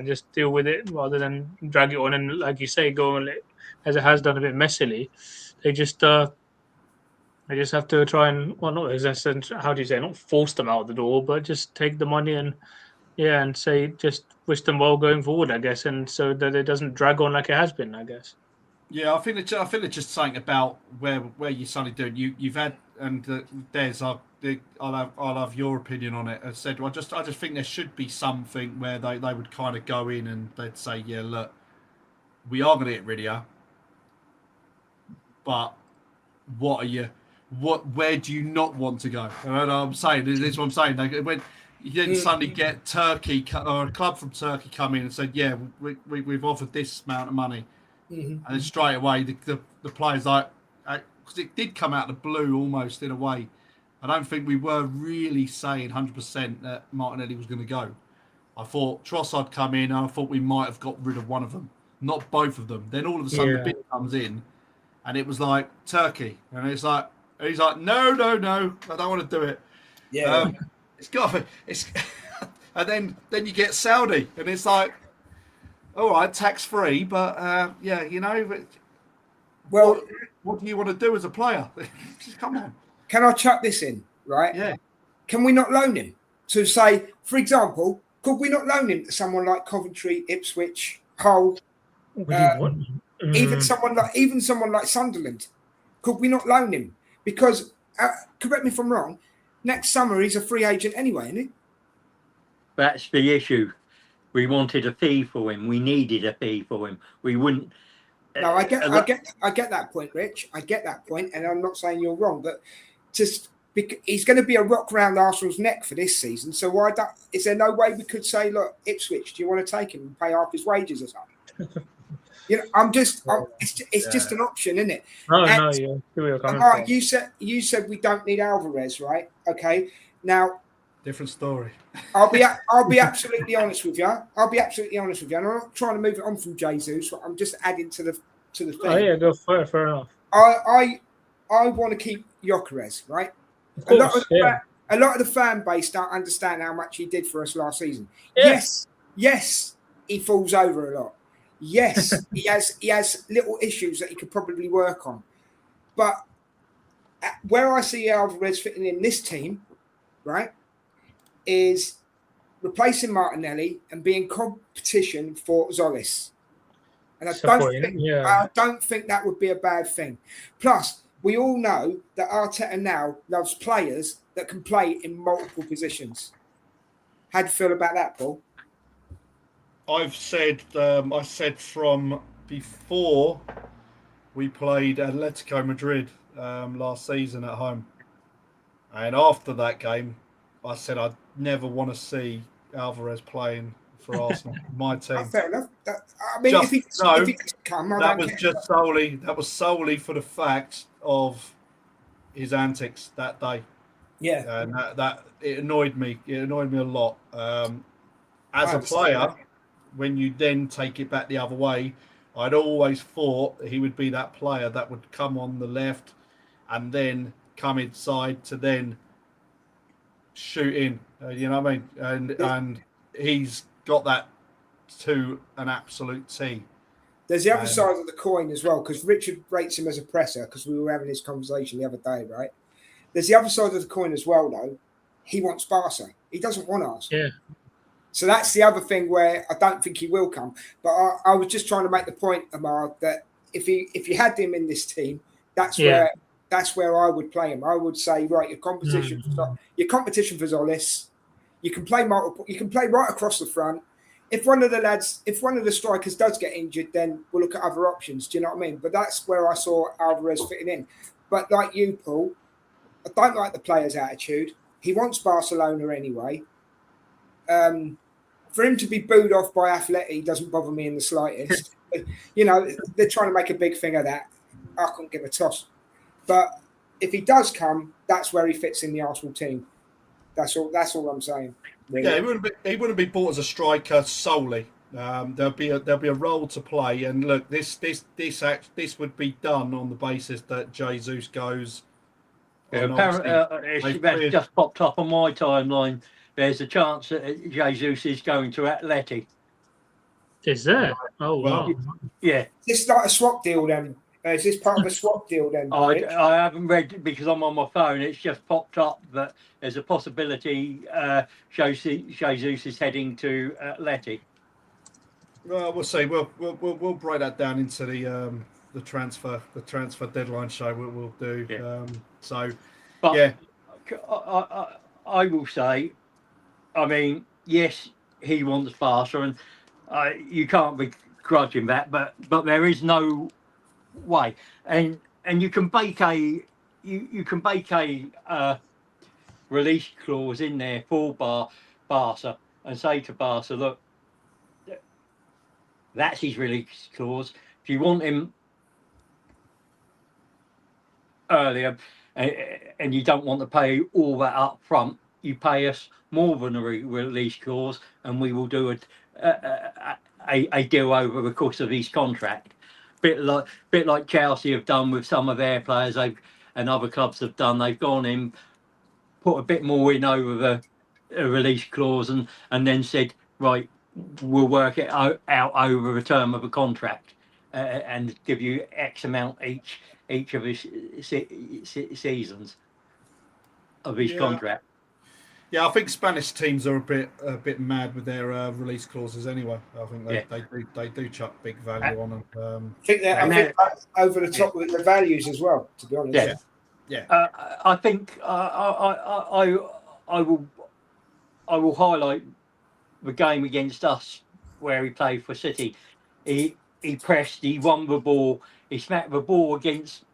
just deal with it rather than drag it on and, like you say, go on as it has done a bit messily. They just have to try and, well, not how do you say, not force them out the door, but just take the money and say just wish them well going forward, I guess, and so that it doesn't drag on like it has been, I guess. Yeah, I think it's just something about where you're suddenly doing. You've had, and Des, I'll have your opinion on it. I said, I just think there should be something where they would kind of go in and they'd say, yeah, look, we are going to get rid of you, but what are you? Where do you not want to go? You know what I'm saying? This is what I'm saying. When you didn't suddenly get Turkey or a club from Turkey come in and said, yeah, we've offered this amount of money. And then straight away, the players, like, because it did come out of the blue almost in a way. I don't think we were really saying 100% that Martinelli was going to go. I thought Trossard come in, and I thought we might have got rid of one of them, not both of them. Then all of a sudden the bid comes in, and it was like Turkey, and he's like, no, I don't want to do it. Yeah, it's got it's, and then you get Saudi, and it's like, all right, tax free, but yeah, you know. Well, what do you want to do as a player? Just come on. Can I chuck this in? Right? Yeah. Can we not loan him? To say, for example, could we not loan him to someone like Coventry, Ipswich, Hull, even someone like Sunderland? Could we not loan him? Because correct me if I'm wrong. Next summer he's a free agent anyway, isn't he? That's the issue. We wanted a fee for him. We needed a fee for him. We wouldn't. No, I get that point, Rich. I get that point, and I'm not saying you're wrong, but he's going to be a rock round Arsenal's neck for this season. So is there no way we could say, look, Ipswich, do you want to take him and pay half his wages or something? You know, it's just an option, isn't it? No, you said we don't need Alvarez, right? Okay, now. Different story. I'll be absolutely honest with you. I'm not trying to move it on from Jesus. I'm just adding to the thing. Oh yeah, go for it. Fair enough. I want to keep Gyökeres, right? Of course, a lot of the fan base don't understand how much he did for us last season. Yes, he falls over a lot. Yes, he has little issues that he could probably work on. But where I see Alvarez fitting in this team, right, is replacing Martinelli and being competition for Zolis. And I don't think that would be a bad thing. Plus, we all know that Arteta now loves players that can play in multiple positions. How do you feel about that, Paul? I said from before we played Atletico Madrid last season at home. And after that game, I said I'd never want to see Alvarez playing for Arsenal, my team. Fair enough. If he could come, that was solely for the fact of his antics that day. Yeah, and that it annoyed me. It annoyed me a lot. As a player, when you then take it back the other way, I'd always thought he would be that player that would come on the left and then come inside to then shoot in, you know what I mean? And he's got that to an absolute T. There's the other side of the coin as well, because Richard rates him as a presser, because we were having this conversation the other day, right? There's the other side of the coin as well, though. He wants Barca. He doesn't want Arsenal. Yeah. So that's the other thing where I don't think he will come. But I was just trying to make the point, Amar, that if you had him in this team, that's where I would play him. I would say, right, your competition for Zolis, you can play multiple, you can play right across the front. If one of the strikers does get injured, then we'll look at other options. Do you know what I mean? But that's where I saw Alvarez fitting in. But like you, Paul, I don't like the player's attitude. He wants Barcelona anyway. For him to be booed off by Atleti doesn't bother me in the slightest. You know, they're trying to make a big thing of that. I couldn't give a toss. But if he does come, that's where he fits in the Arsenal team. That's all I'm saying. Really. Yeah, he wouldn't be bought as a striker solely. There'll be a role to play, and look, this would be done on the basis that Jesus goes. Yeah, apparently, that's just popped up on my timeline. There's a chance that Jesus is going to Atleti. Is there? Oh wow! Yeah. Is this like a swap deal then? Is this part of a swap deal then? I haven't read it because I'm on my phone. It's just popped up that there's a possibility Jesus is heading to Atleti. Well, we'll see. We'll break that down into the transfer deadline show. We'll do. Yeah. But I will say, I mean, yes, he wants Barca, and you can't begrudge him that. But there is no way, and you can bake a release clause in there for Barca and say to Barca, look, that's his release clause. If you want him earlier and you don't want to pay all that up front, you pay us more than a release clause, and we will do a deal over the course of his contract. Bit like Chelsea have done with some of their players, and other clubs have done. They've gone in, put a bit more in over the release clause, and then said, right, we'll work it out over a term of a contract, and give you X amount each of his seasons of his contract. Yeah, I think Spanish teams are a bit mad with their release clauses anyway. I think they do chuck big value on them. I think that's over the top with the values as well. To be honest, yeah. I think I will highlight the game against us where he played for City. He pressed, he won the ball, he smacked the ball against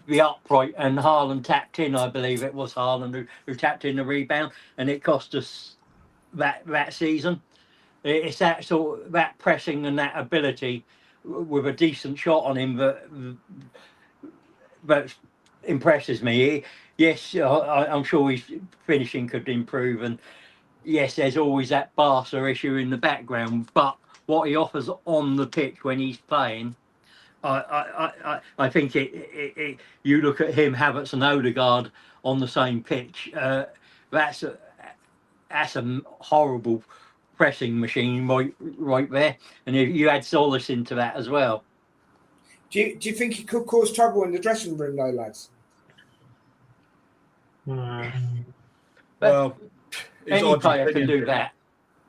the upright, and Haaland tapped in. I believe it was Haaland who tapped in the rebound, and it cost us that season. It's that that pressing and that ability with a decent shot on him that impresses me. Yes, I'm sure his finishing could improve, and yes, there's always that Barca issue in the background, but what he offers on the pitch when he's playing, I think you look at him, Havertz and Odegaard on the same pitch. That's a horrible pressing machine right there, and you add Solis into that as well. Do you think he could cause trouble in the dressing room, though, lads? Well, any player can do that.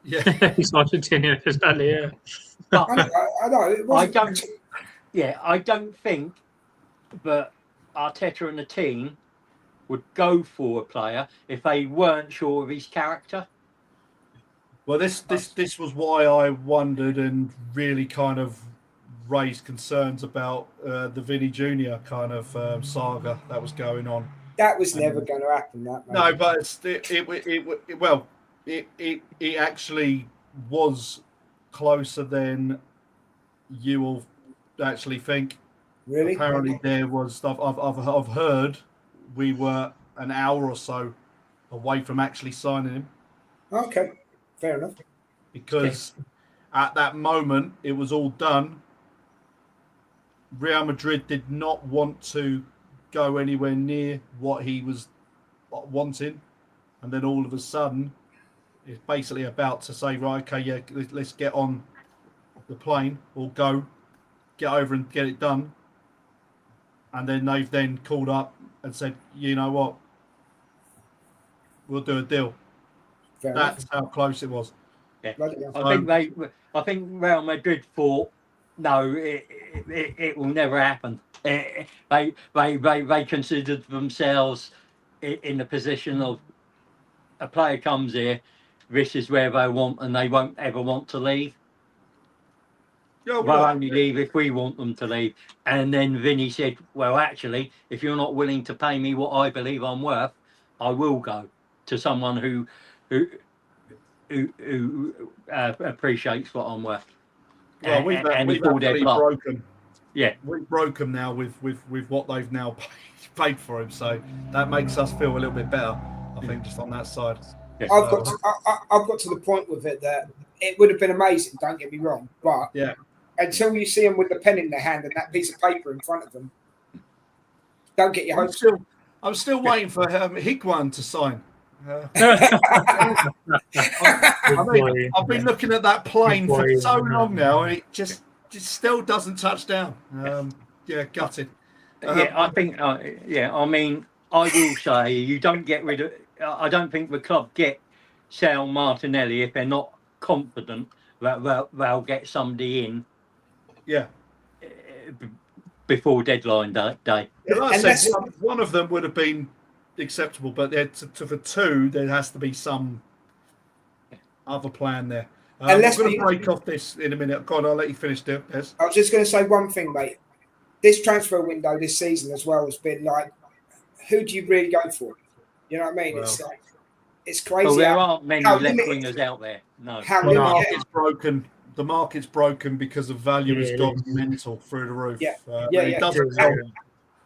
Yeah, he's Argentinian, exactly. Yeah, but I know. I don't think that Arteta and the team would go for a player if they weren't sure of his character. Well, this was why I wondered and really kind of raised concerns about the Vinny Jr. kind of saga that was going on. That was never going to happen. No, but it actually was closer than you will actually think. Really? Apparently, there was stuff I've heard. We were an hour or so away from actually signing him. Okay, fair enough. Because at that moment, it was all done. Real Madrid did not want to go anywhere near what he was wanting, and then all of a sudden, it's basically about to say, right, okay, yeah, let's get on the plane or get over and get it done. And then they've then called up and said, you know what, we'll do a deal. That's how close it was. Yeah. I think Real Madrid thought, no, it will never happen. They considered themselves in the position of a player comes here, this is where they want, and they won't ever want to leave. Yeah, They'll only leave if we want them to leave. And then Vinny said, well, actually, if you're not willing to pay me what I believe I'm worth, I will go to someone who appreciates what I'm worth. well, we've actually broken. Yeah, we've broken now with what they've now paid for him. So that makes us feel a little bit better. I think just on that side. yeah. I've got to the point with it that it would have been amazing. Don't get me wrong, but Yeah. until you see them with the pen in their hand and that piece of paper in front of them, don't get your hopes. I'm still waiting for Higuain to sign. I've been looking at that plane for so long now, and it just still doesn't touch down. Gutted. I think. I mean, I will say you don't get rid of. I don't think the club get Sal Martinelli if they're not confident that they'll get somebody in. Yeah. Before deadline day. Like I said, one of them would have been acceptable, but for two, there has to be some other plan there. I'm going to break off this in a minute. God, I'll let you finish there. Yes. I was just going to say one thing, mate. This transfer window this season as well has been like, who do you really go for? You know what I mean? Well, it's crazy. Well, there aren't many left wingers out there. No. The market's broken. The market's broken because of value has gone mental through the roof. It doesn't help.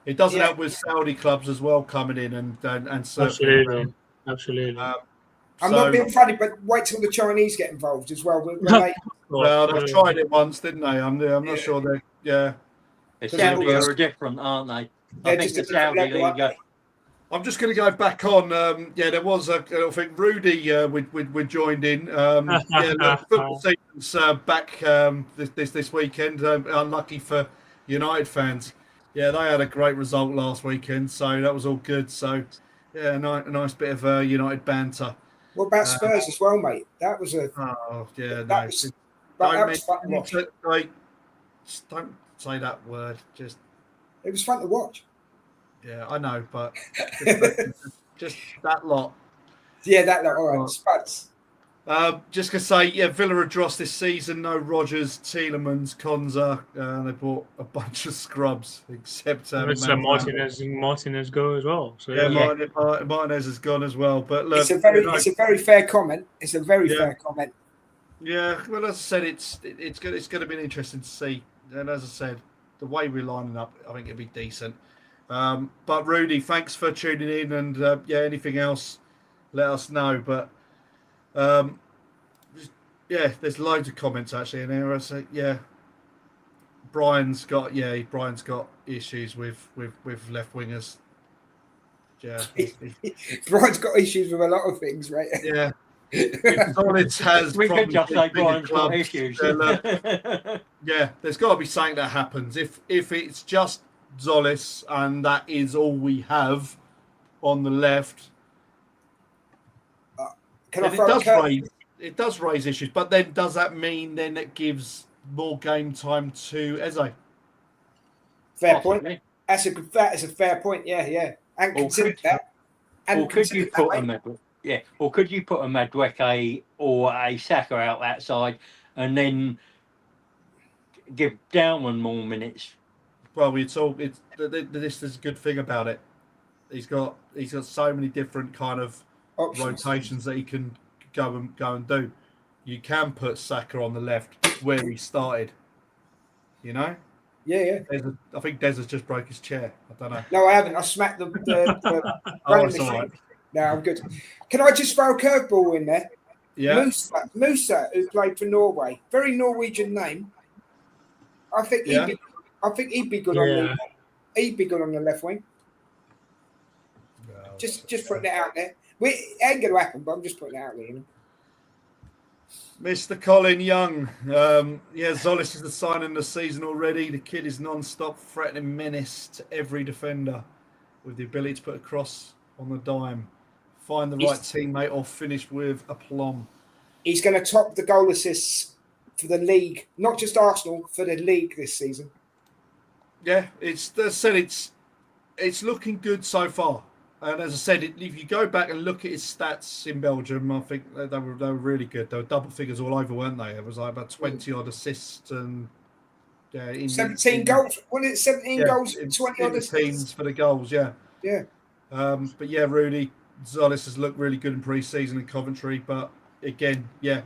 It doesn't help with Saudi clubs as well coming in and absolutely. I'm not being funny, but wait till the Chinese get involved as well. Well, they've tried it once, didn't they? I'm not sure they. Yeah. The Saudi are different, aren't they? I think the Saudi league. I'm just going to go back on. There was I think Rudy we joined in. The football season's back this weekend. Unlucky for United fans. Yeah, they had a great result last weekend, so that was all good. So, a nice bit of United banter. What about Spurs as well, mate? That was a. Oh yeah, that was fun to watch. Just don't say that word. Just. It was fun to watch. Yeah, I know, but just that lot. Yeah, that lot. All right, Spuds. Just gonna say, Villa are dross this season. No Rodgers, Tielemans, Konsa. They bought a bunch of scrubs, except Martinez go as well. So Martinez has gone as well. But look, it's a very fair comment. It's a very fair comment. Yeah, well, as I said, it's going to be interesting to see. And as I said, the way we're lining up, I think it'll be decent. But Rudy, thanks for tuning in, and anything else, let us know. But there's loads of comments actually in here. So Brian's got issues with left wingers. Yeah, Brian's got issues with a lot of things, right? Yeah. Solid has. We could just say Brian's got issues. There's got to be something that happens. If it's just Zolis and that is all we have on the left, it does raise issues. But then, does that mean then it gives more game time to Eze? Fair point. That is a fair point. Yeah. And consider that. Or could you put a Madueke or a Saka out that side, and then give Downman more minutes? Well, this is a good thing about it. He's got so many different kind of rotations that he can go and do. You can put Saka on the left where he started. You know. Yeah. I think Des has just broke his chair. I don't know. No, I haven't. I smacked the running machine. Right. No, I'm good. Can I just throw a curveball in there? Yeah. Musa, who played for Norway, very Norwegian name. I think he'd be good on the left wing. No, just putting it out there. It ain't going to happen, but I'm just putting it out there. You know? Mr. Colin Young, Zolis is the signing of the season already. The kid is non-stop threatening menace to every defender with the ability to put a cross on the dime, find the right teammate, or finish with aplomb. He's going to top the goal assists for the league, not just Arsenal, for the league this season. Yeah, it's looking good so far. And as I said, if you go back and look at his stats in Belgium, I think they were really good. They were double figures all over, weren't they? It was like about 20 odd assists and in 17 goals. Well, it's 17 goals, 20 in the teams for the goals. Yeah. Yeah. But yeah, Rudy Zolis has looked really good in pre-season in Coventry. But again, yeah,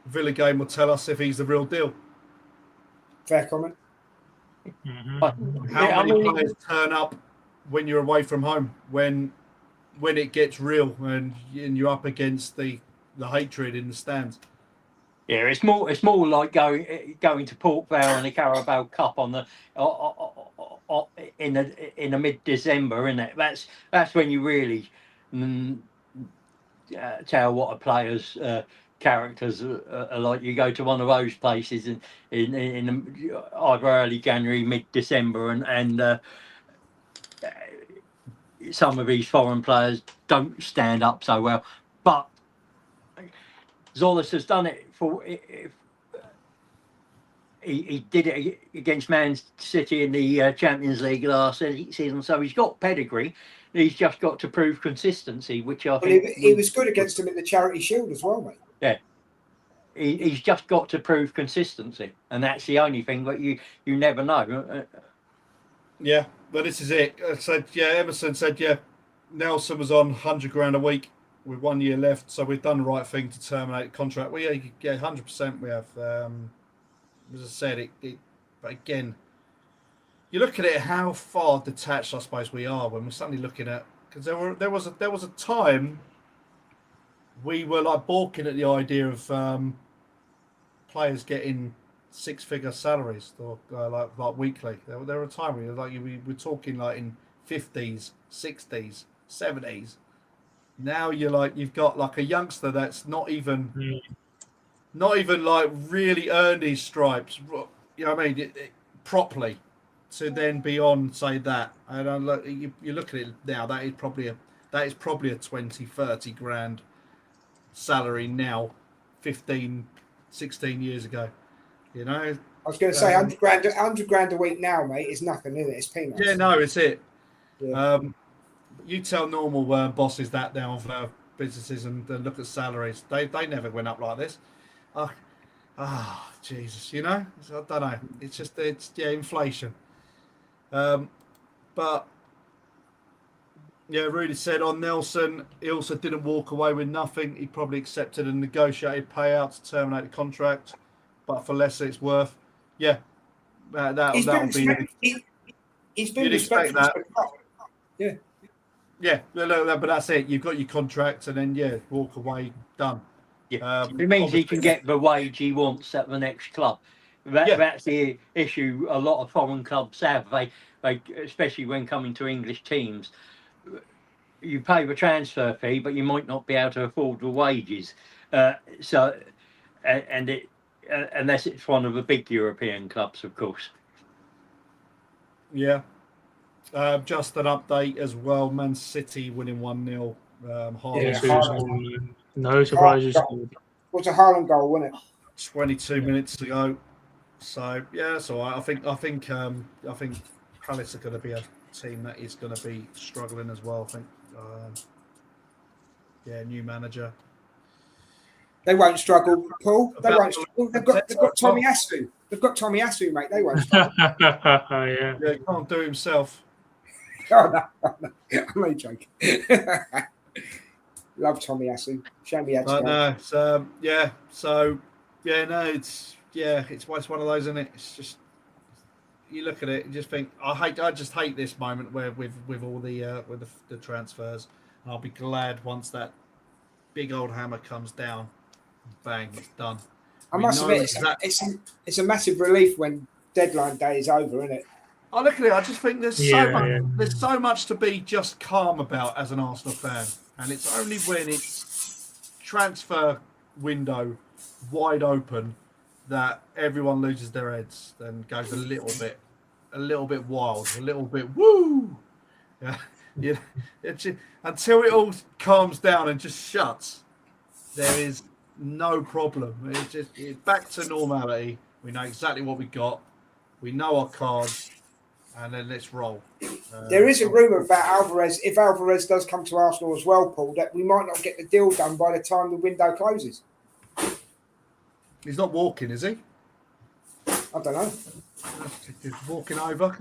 Villa game will tell us if he's the real deal. Fair comment. How many players turn up when you're away from home when it gets real and you're up against the hatred in the stands? Yeah, it's more like going to Port Vale in the Carabao Cup on the in the mid-December, isn't it? That's when you really tell what a player's characters are like. You go to one of those places in either early January, mid-December, and some of these foreign players don't stand up so well, but Zolis has done it he did it against Man City in the Champions League last season, so he's got pedigree. He's just got to prove consistency, which I think he was good against him in the Charity Shield as well, mate. Yeah, he's just got to prove consistency, and that's the only thing. But you never know. Yeah, but this is it. Emerson said, Nelson was on 100 grand a week with 1 year left, so we've done the right thing to terminate the contract. Well, yeah, 100% we have. As I said, but again, you look at it, how far detached I suppose we are when we're suddenly looking at, because there was a time we were like balking at the idea of players getting six-figure salaries or like weekly. There were a time we were talking like in 50s, 60s, 70s. Now you've got like a youngster that's not even like really earned his stripes, you know what I mean, properly, to then be on, say that. And you look at it now, that is probably a 20, 30 grand salary now, 15, 16 years ago. You know, I was going to say 100 grand a week now, mate, is nothing, is it? It's peanuts. Yeah, no, it's it. Yeah. You tell normal bosses that now of businesses and look at salaries. They never went up like this. Jesus, you know. I don't know. It's inflation. But yeah, Rudy said on Nelson, he also didn't walk away with nothing. He probably accepted a negotiated payout to terminate the contract, but for less it's worth. Yeah, that'll be. He's been respectful. Yeah. Yeah, but that's it. You've got your contract, and then walk away, done. Yeah, it means he can get the wage he wants at the next club. That's the issue. A lot of foreign clubs have. They especially when coming to English teams, you pay the transfer fee, but you might not be able to afford the wages. Unless it's one of the big European clubs, of course. Yeah. Just an update as well. Man City winning 1-0. No surprises. Was a Haaland goal, wasn't it? 22 minutes to go. So so I think Palace are going to be a team that is going to be struggling as well. I think. New manager. They won't struggle, Paul. They won't struggle. They've got Tommy Asu. They've got Tommy Asu, mate. They won't struggle. Yeah, he can't do himself. Oh, no. I'm only joking. Love Tommy Asu. Shame he had to go. It's one of those, isn't it? It's just, you look at it and just think, I just hate this moment where with all the transfers. And I'll be glad once that big old hammer comes down, bang, it's done. I must admit, it's a massive relief when deadline day is over, isn't it? I look at it. I just think there's so much to be just calm about as an Arsenal fan, and it's only when it's transfer window wide open that everyone loses their heads and goes a little bit wild, a little bit woo. Yeah, until it all calms down and just shuts, there is no problem. It's back to normality. We know exactly what we got. We know our cards. And then let's roll. There is a rumour about Alvarez, if Alvarez does come to Arsenal as well, Paul, that we might not get the deal done by the time the window closes. He's not walking, is he? I don't know. Just walking over.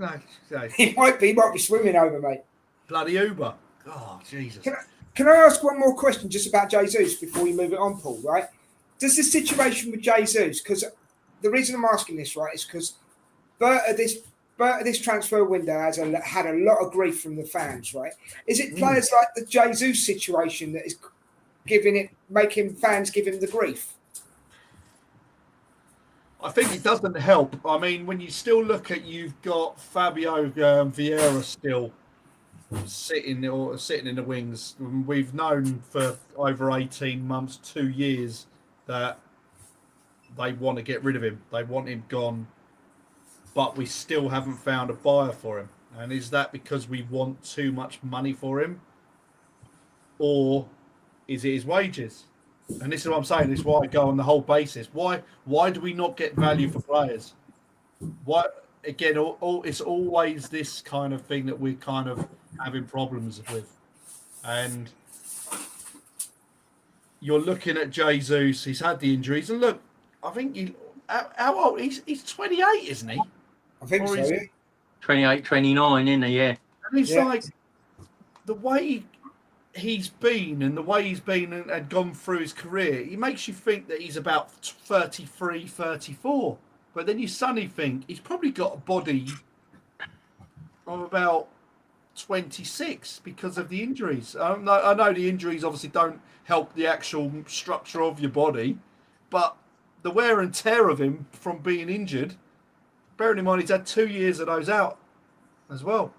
No, He might be swimming over, mate. bloody Uber. Oh, Jesus. Can I ask one more question just about Jesus before we move it on, Paul? Right? Does the situation with Jesus? Because the reason I'm asking this, right, is because Bert at this transfer window had a lot of grief from the fans, right? Is it players like the Jesus situation that is making fans give him the grief? I think it doesn't help. I mean, when you still look at, you've got Fabio Vieira still sitting in the wings. We've known for over 18 months, 2 years, that they want to get rid of him. They want him gone, but we still haven't found a buyer for him. And is that because we want too much money for him, or is it his wages? And this is what I'm saying. This is why I go on the whole basis. Why do we not get value for players? Why again? It's always this kind of thing that we're kind of having problems with. And you're looking at Jesus. He's had the injuries, and look, I think how old? He's 28, isn't he? I think so. Yeah. 28, 29, isn't he? Yeah. And it's like the way he's been and the way he's been and gone through his career, he makes you think that he's about 33, 34. But then you suddenly think he's probably got a body of about 26 because of the injuries. I know the injuries obviously don't help the actual structure of your body, but the wear and tear of him from being injured, bearing in mind he's had 2 years of those out as well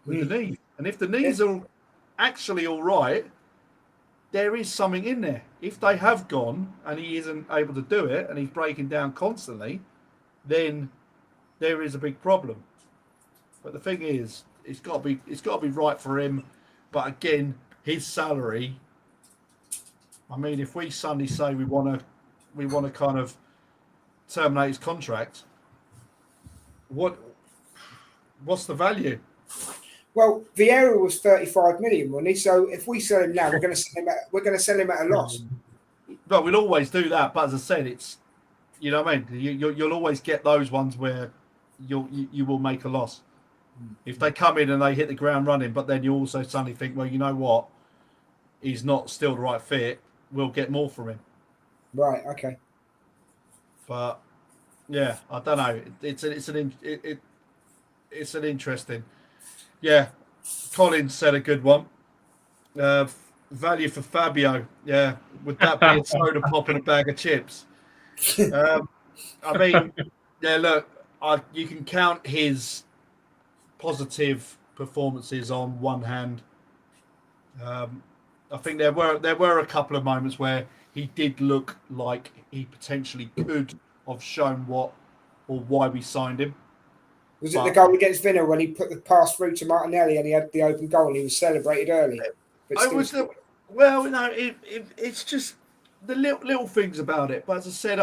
with the knee. And if the knees are actually all right, there is something in there. If they have gone and he isn't able to do it and he's breaking down constantly, then there is a big problem. But the thing is, it's got to be right for him. But again, his salary, I mean, if we suddenly say we want to kind of terminate his contract, what's the value? Well, Vieira was 35 million, wasn't he? So if we sell him now, we're going to sell him at a loss. Well, we'll always do that, but as I said, it's, you know what I mean. You'll always get those ones where you will make a loss if they come in and they hit the ground running. But then you also suddenly think, well, you know what, he's not still the right fit. We'll get more from him. Right. Okay. But yeah, I don't know. It's an interesting. Yeah, Colin said a good one. Value for Fabio. Yeah, would that be a soda pop and a bag of chips? I mean, yeah. Look, you can count his positive performances on one hand. I think there were a couple of moments where he did look like he potentially could have shown why we signed him. Was it the goal against Villa when he put the pass through to Martinelli and he had the open goal and he was celebrated early? It's just the little things about it. But as I said,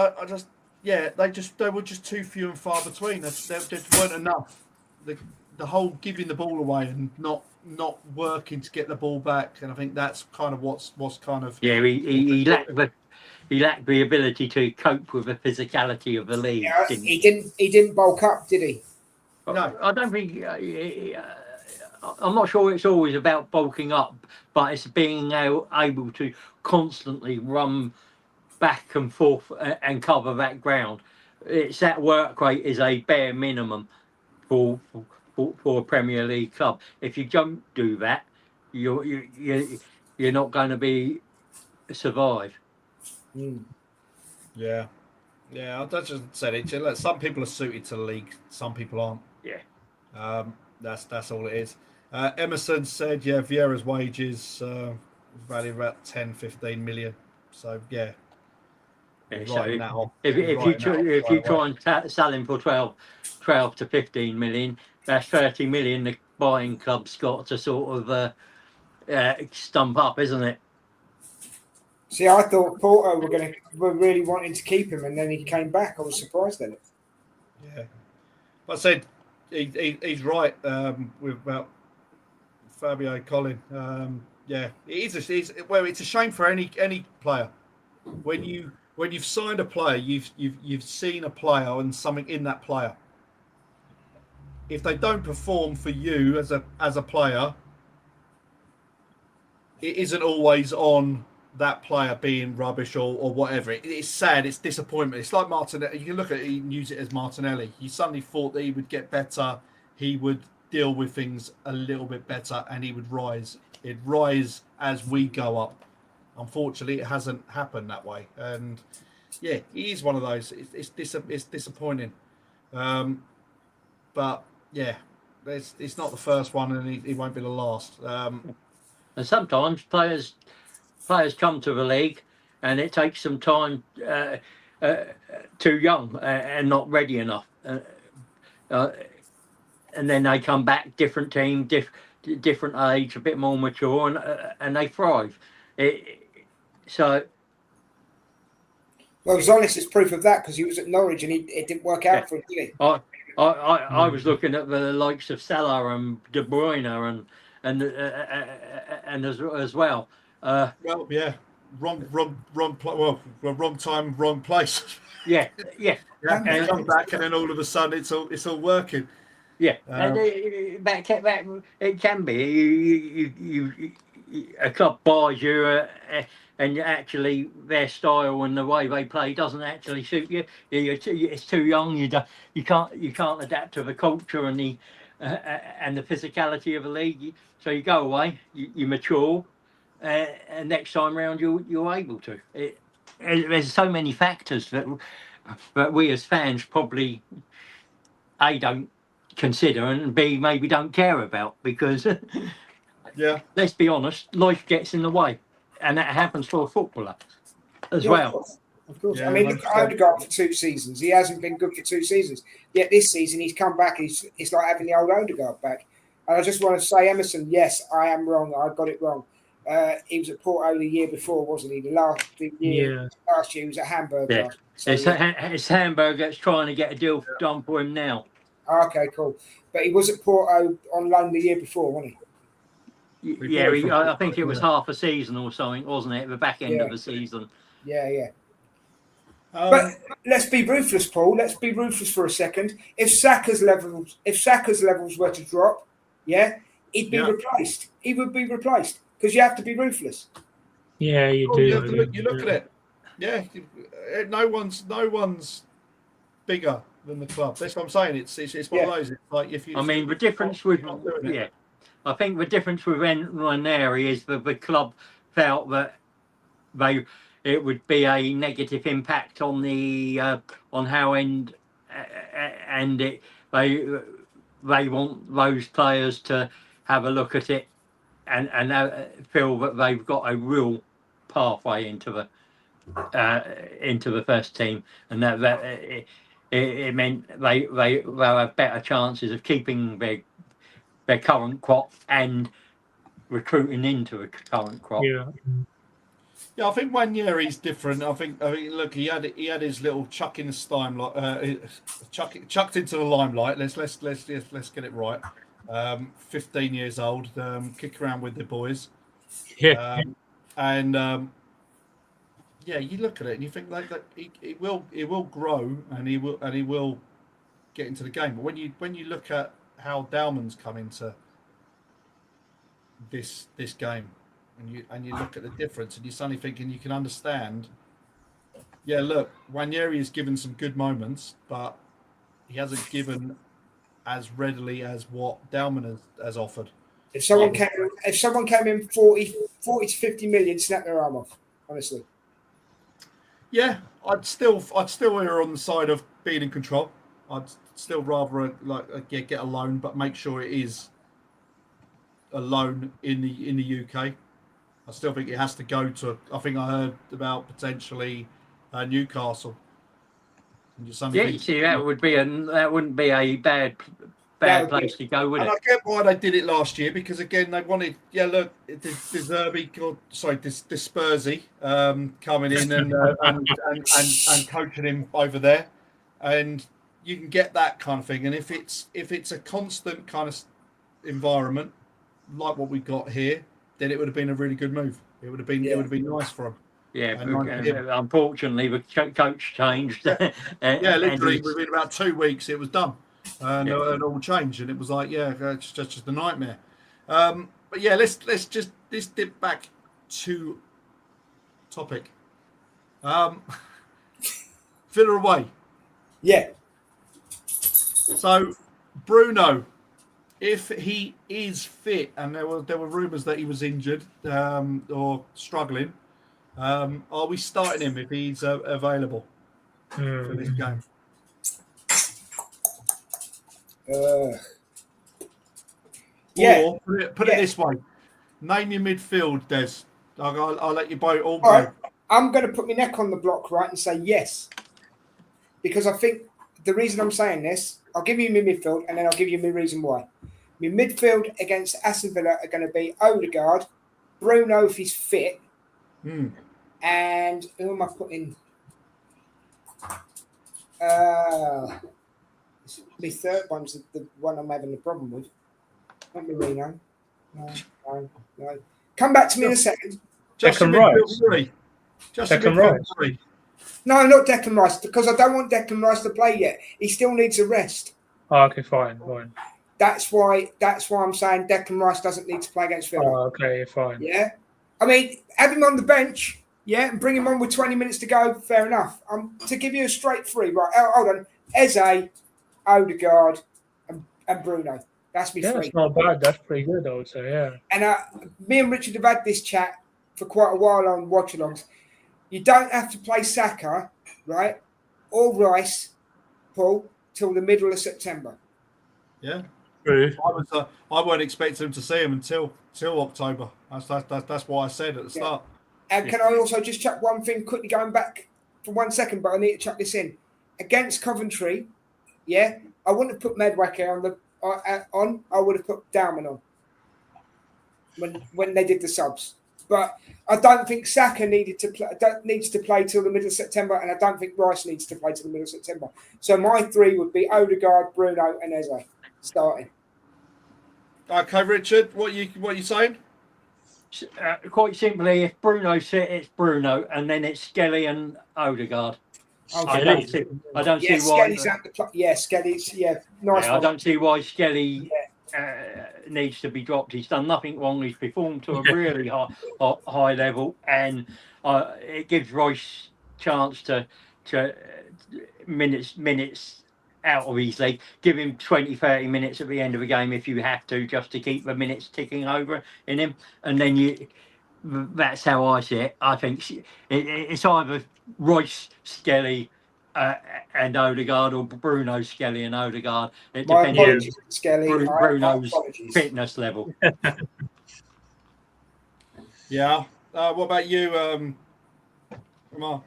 they were just too few and far between. There just weren't enough. The whole giving the ball away and not working to get the ball back, and I think that's kind of what's kind of he lacked the ability to cope with the physicality of the league. Yeah, he didn't bulk up, did he? No, I don't think. I'm not sure it's always about bulking up, but it's being able to constantly run back and forth and cover that ground. It's that work rate is a bare minimum for a Premier League club. If you don't do that, you're not going to survive. Yeah, I just said it. Look, some people are suited to the league, some people aren't. Yeah, that's all it is. Emerson said, yeah, Vieira's wages value about 10-15 million. So yeah. So if you try and sell him for 12 to 15 million, that's 30 million the buying club's got to sort of stump up, isn't it? See, I thought Porto were really wanting to keep him, and then he came back. I was surprised at it. Yeah, but I said he's right with about Fabio Colin. Yeah, it's a shame for any player when you've signed a player, you've seen a player and something in that player, if they don't perform for you as a player, it isn't always on that player being rubbish or whatever. It's sad. It's disappointment. It's like Martinelli. You can look at it and use it as Martinelli. You suddenly thought that he would get better. He would deal with things a little bit better, and he would rise. It'd rise as we go up. Unfortunately, it hasn't happened that way. And yeah, he is one of those. It's disappointing. But yeah, it's not the first one, and he won't be the last. And sometimes players come to the league, and it takes some time. Too young and not ready enough, and then they come back, different team, different age, a bit more mature, and they thrive. Well, Zolis is proof of that because he was at Norwich and it didn't work out for him, did he? I was looking at the likes of Salah and De Bruyne and as well. Well, yeah, wrong time, wrong place. Yeah. And come back, and then all of a sudden it's all working. Yeah, and it can be. A club buys you, and actually their style and the way they play doesn't actually suit you. It's too young. You can't adapt to the culture and the physicality of the league. So you go away. You mature, and next time round you're able to. There's so many factors that we as fans probably don't consider, and B, maybe don't care about, because let's be honest, life gets in the way, and that happens for a footballer as well. Of course. I mean, look at Odegaard for 2 seasons. He hasn't been good for 2 seasons. Yet this season he's come back. It's like having the old Odegaard back. And I just want to say, Emerson, yes, I am wrong. I got it wrong. He was at Porto the year before, wasn't he? Last year he was at Hamburg. Yeah. So, it's Hamburg that's trying to get a deal done for him now. Okay, cool. But he was at Porto on loan the year before, wasn't he? Yeah, I think it was half a season or something, wasn't it? At the back end of the season. Yeah. But let's be ruthless, Paul. Let's be ruthless for a second. If Saka's levels were to drop, he'd be replaced. He would be replaced because you have to be ruthless. Yeah, you do. You look at it. Yeah, no one's bigger than the club. That's what I'm saying. It's one of those. It's like if you. I mean, the difference with I think the difference with Emery is that the club felt that it would be a negative impact on the on how they want those players to have a look at it and feel that they've got a real pathway into the first team, and that it meant they'll have better chances of keeping their current crop and recruiting into a current crop. Yeah, I think Nwaneri's different. I think look, he had his little chucked into the limelight. Let's get it right. 15 years old, kick around with the boys. Yeah. You look at it and you think like that it will grow and he will get into the game. But when you look at how Dalman's come into this game, and you look at the difference, and you're suddenly thinking you can understand. Yeah, look, Nwaneri has given some good moments, but he hasn't given as readily as what Dalman has offered. If someone came in 40 to 50 million, snap their arm off. Honestly. Yeah, I'd still err on the side of being in control. I'd still rather get a loan, but make sure it is a loan in the UK. I still think it has to go to. I think I heard about potentially Newcastle. That wouldn't be a bad place to go, would it? And I get why they did it last year, because again they wanted. Yeah, look, this Spursy coming in and coaching him over there, and you can get that kind of thing. And if it's a constant kind of environment like what we got here, then it would have been a really good move. It would have been nice for him. Yeah, unfortunately the coach changed. Literally within about 2 weeks it was done. and it all changed, and it was like, it's just a nightmare. But yeah, let's dip back to topic. Villa away. Yeah. So Bruno, if he is fit, and there were rumours that he was injured or struggling, are we starting him if he's available for this game? Or put it this way: name your midfield, Des. I'll let you both all go. All right. I'm going to put my neck on the block, right, and say yes, because I think the reason I'm saying this, I'll give you my midfield, and then I'll give you my reason why. My midfield against Aston Villa are going to be Odegaard, Bruno if he's fit, and who am I putting? My third one's the one I'm having the problem with. Not Marino. No. Come back to me in a second. Declan Rice. Declan Rice. No, not Declan Rice, because I don't want Declan Rice to play yet. He still needs a rest. Oh, okay, fine. That's why I'm saying Declan Rice doesn't need to play against Villa. Oh, okay, fine. Yeah. I mean, have him on the bench, and bring him on with 20 minutes to go, fair enough. To give you a straight three, right, hold on. Eze, Odegaard, and Bruno. That's me three. That's not bad. That's pretty good, I would say, yeah. And me and Richard have had this chat for quite a while on watch-alongs. You don't have to play Saka, right, or Rice, Paul, till the middle of September. Yeah. True. I weren't expecting him to see him until October. That's what I said at the start. And can I also just chuck one thing quickly, going back for 1 second, but I need to chuck this in. Against Coventry, I wouldn't have put Medwacker on. I would have put Dowman on when they did the subs. But I don't think Saka needs to play till the middle of September, and I don't think Rice needs to play till the middle of September. So my three would be Odegaard, Bruno, and Eze starting. Okay, Richard, what you saying? Quite simply, if Bruno's fit, it's Bruno, and then it's Skelly and Odegaard. I don't see why. Skelly's nice. I don't see why Skelly needs to be dropped. He's done nothing wrong. He's performed to a really high level, and it gives Royce chance to minutes out of his league. Give him 20-30 minutes at the end of the game if you have to, just to keep the minutes ticking over in him, and then that's how I see it. I think it's either Royce, Skelly, and Odegaard, or Bruno, Skelly, and Odegaard. It depends on Skelly, Bruno's fitness level. Yeah. What about you, Mark?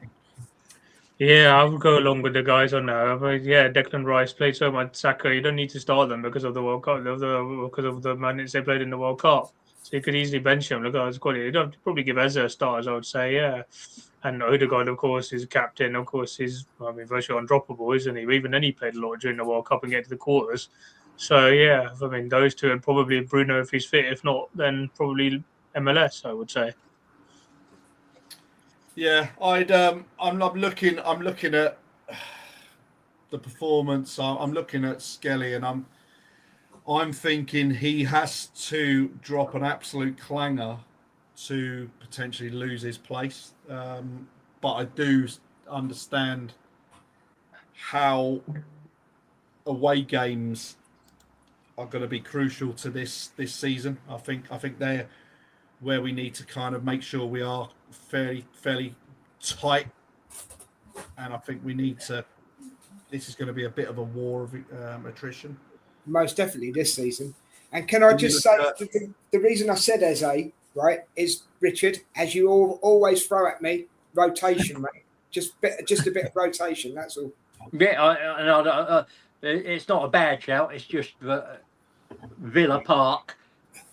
Yeah, I would go along with the guys on that. But Declan Rice played so much Saka. You don't need to start them because of the World Cup, because of the minutes they played in the World Cup. So you could easily bench him. Look at his quality. You don't probably give Eze a start, as I would say, yeah. And Odegaard, of course, is captain. Of course, he's virtually undroppable, isn't he? Even then, he played a lot during the World Cup and get to the quarters. So those two, and probably Bruno if he's fit. If not, then probably MLS, I would say. Yeah, I'm looking at the performance. I'm looking at Skelly, and I'm thinking he has to drop an absolute clanger to potentially lose his place. But I do understand how away games are going to be crucial to this season. I think they're where we need to kind of make sure we are fairly tight, and I think we need to. This is going to be a bit of a war of attrition. Most definitely this season. And can I just say the reason I said Eze, right, is Richard, as you always throw at me, rotation, mate. Just a bit of rotation. That's all. Yeah, it's not a bad shout. It's just that Villa Park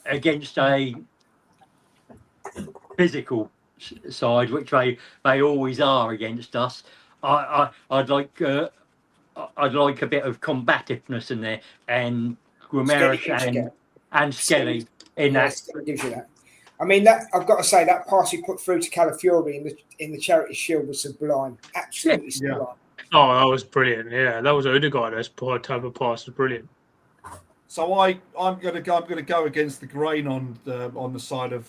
against a physical side, which they always are against us. I'd like a bit of combativeness in there, and Guimarães and Skelly in that. Gives you that. I mean, that I've got to say that pass he put through to Calafiori in the Charity Shield was sublime, absolutely sublime. Oh, that was brilliant. Yeah, that was Odegaard. That type of pass was brilliant. So I'm going to go against the grain on the side of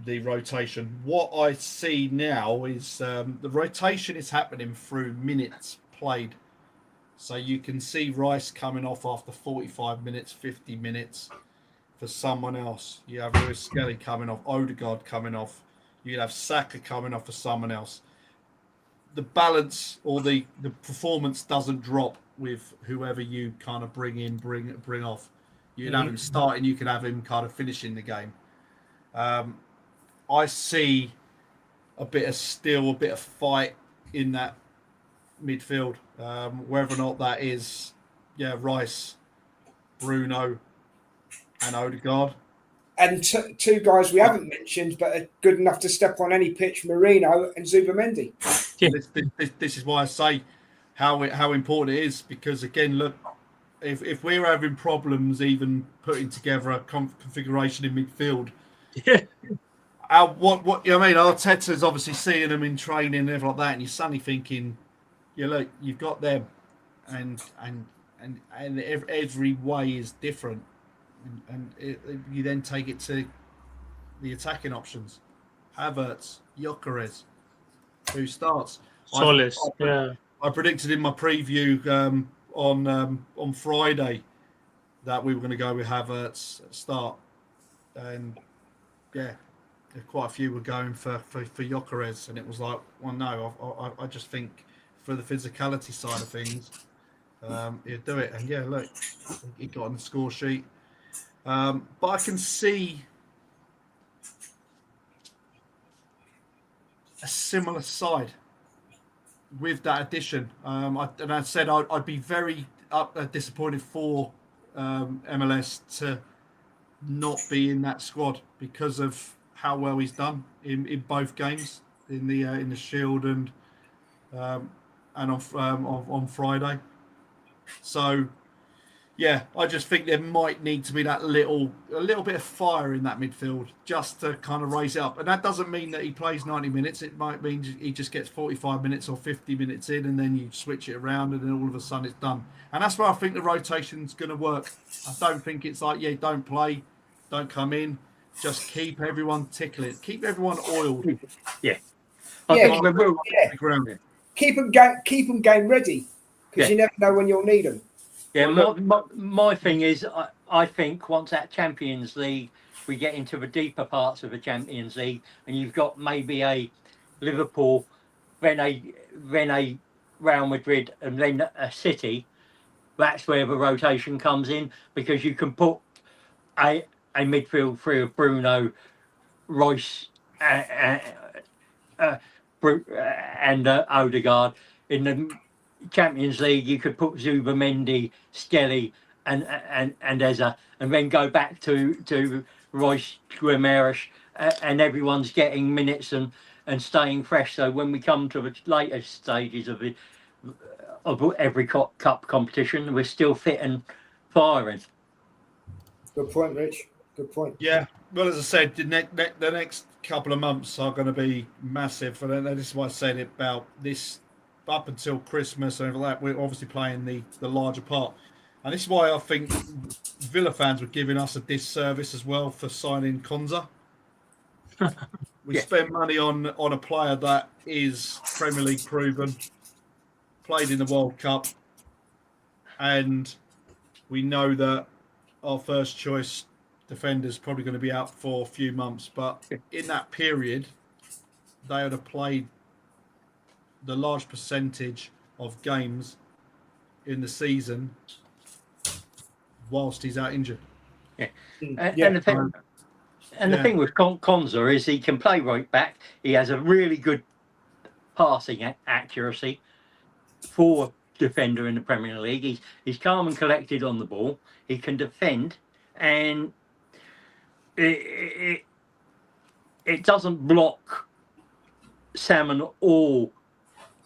the rotation. What I see now is the rotation is happening through minutes played. So you can see Rice coming off after 45 minutes, 50 minutes for someone else. You have Lewis Skelly coming off, Odegaard coming off. You have Saka coming off for someone else. The balance or the performance doesn't drop with whoever you kind of bring in, bring off. You can have him starting, you can have him kind of finishing the game. I see a bit of steel, a bit of fight in that midfield. Whether or not that is, Rice, Bruno, and Odegaard. And two guys we haven't mentioned, but are good enough to step on any pitch: Marino and Zubamendi. Yeah. This is why I say how important it is, because again, look, if we're having problems even putting together a configuration in midfield, what I mean, Arteta's obviously seeing them in training and everything like that, and you're suddenly thinking, look, you've got them, and every way is different, and you then take it to the attacking options. Havertz, Gyökeres, who starts? Solis, yeah. I predicted in my preview on Friday that we were going to go with Havertz at start, and quite a few were going for Gyökeres, and it was like, well, no, I just think for the physicality side of things, he'd do it. And look, he got on the score sheet, but I can see a similar side with that addition. I said I'd be very disappointed for MLS to not be in that squad because of how well he's done in both games, in the Shield and on Friday. So I just think there might need to be a little bit of fire in that midfield just to kind of raise it up. And that doesn't mean that he plays 90 minutes. It might mean he just gets 45 minutes or 50 minutes in, and then you switch it around, and then all of a sudden it's done. And that's where I think the rotation's going to work. I don't think it's like, don't play, don't come in. Just keep everyone tickling. Keep everyone oiled. Yeah. Keep them game ready, because you never know when you'll need them. Yeah, my thing is, I think once that Champions League, we get into the deeper parts of the Champions League, and you've got maybe a Liverpool, then a Real Madrid, and then a City. That's where the rotation comes in, because you can put a midfield three of Bruno, Royce, and Odegaard. In the Champions League, you could put Zubamendi, Skelly, and Ezra, and then go back to Royce, Guimarães, and everyone's getting minutes and staying fresh. So when we come to the later stages of every cup competition, we're still fit and firing. Good point, Rich. Good point. Yeah. Well, as I said, the next couple of months are going to be massive. And this is why I said it about this up until Christmas and everything like that. We're obviously playing the larger part. And this is why I think Villa fans were giving us a disservice as well for signing Konsa. We spend money on a player that is Premier League proven, played in the World Cup, and we know that our first choice defender's probably going to be out for a few months. But in that period, they would have played the large percentage of games in the season whilst he's out injured. Yeah. And the thing with Konsa is he can play right back. He has a really good passing accuracy for a defender in the Premier League. He's calm and collected on the ball. He can defend, and it doesn't block Salmon or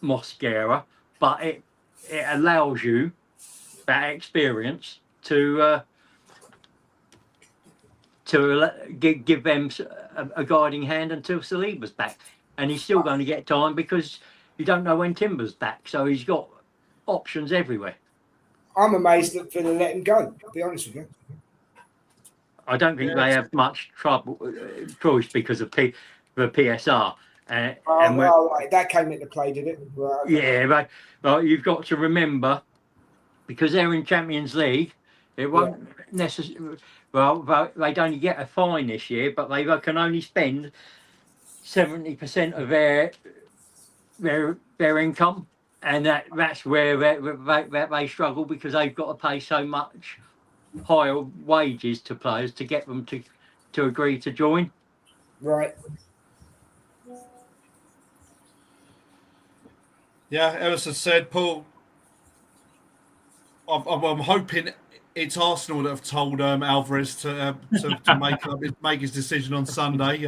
Mosquera, but it allows you that experience to give them a guiding hand until Saliba's back, and he's still going to get time because you don't know when Timber's back, so he's got options everywhere. I'm amazed that Villa let him go, to be honest with you. I don't think they have much choice because of the PSR. Right. That came into play, did it? Right, okay. Yeah, but you've got to remember, because they're in Champions League, it won't necessarily. Well, they'd only get a fine this year, but they can only spend 70% of their income, and that's where they struggle, because they've got to pay so much higher wages to players to get them to agree to join. Right. Yeah, Emerson said, Paul, I'm hoping it's Arsenal that have told Alvarez to make his decision on Sunday,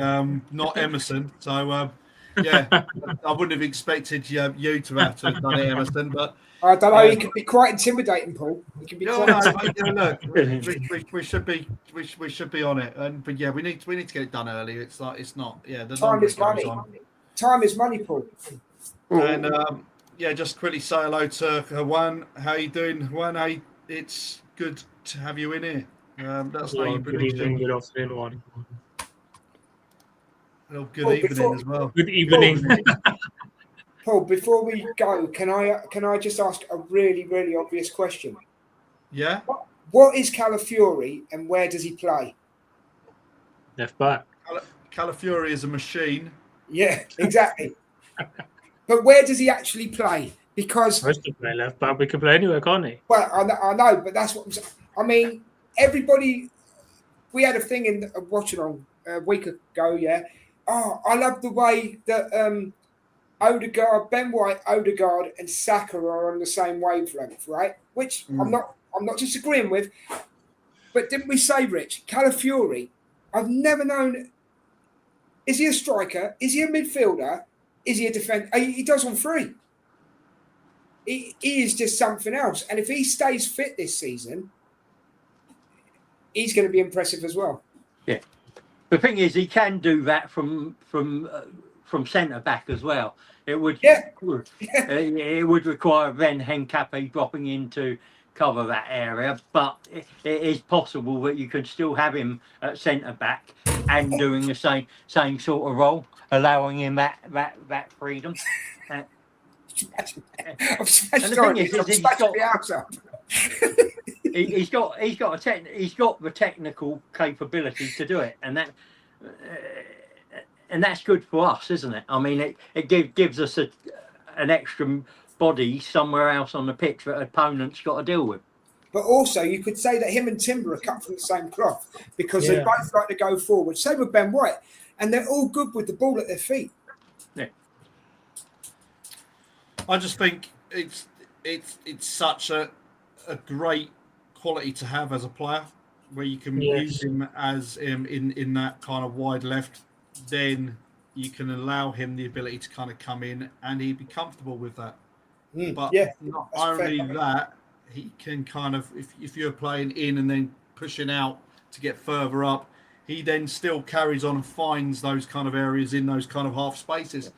not Emerson. So, yeah, I wouldn't have expected you to have done it, Emerson. But I don't know. He can be quite intimidating, Paul. He can be look, we should be on it. But yeah, we need to get it done early. It's not. Yeah, the time is money. Time is money, Paul. And yeah, just quickly say hello to Juan. How you doing, Juan? It's good to have you in here. That's how you've been. Good evening, good afternoon, one. Well, good evening as well. Good evening. Paul, before we go, can I just ask a really, really obvious question? Yeah. What is Calafiori and where does he play? Left back. Calafiori is a machine. Yeah, exactly. But where does he actually play? Because Supposed to play left back. We can play anywhere, can't he? well, I know, but that's what I'm saying. I mean, everybody. We had a thing in watching on a week ago. Yeah. Oh, I love the way that Odegaard, Ben White, Odegaard, and Saka are on the same wavelength, right? Which I'm not disagreeing with. But didn't we say, Rich, Calafiori? I've never known. Is he a striker? Is he a midfielder? Is he a defender? He does on three. He is just something else. And if he stays fit this season, he's going to be impressive as well. Yeah. The thing is, he can do that from centre back as well. It would it would require then Hencape dropping in to cover that area, but it is possible that you could still have him at centre back and doing the same sort of role, allowing him that freedom. He's got the technical capability to do it, and that's good for us, isn't it? I mean, it gives us an extra body somewhere else on the pitch that opponents got to deal with. But also, you could say that him and Timber are cut from the same cloth because they both like to go forward. Same with Ben White, and they're all good with the ball at their feet. Yeah. I just think it's such a great quality to have as a player, where you can use him as in that kind of wide left. Then you can allow him the ability to kind of come in, and he'd be comfortable with that. But not only that, he can kind of, if you're playing in and then pushing out to get further up, he then still carries on and finds those kind of areas in those kind of half spaces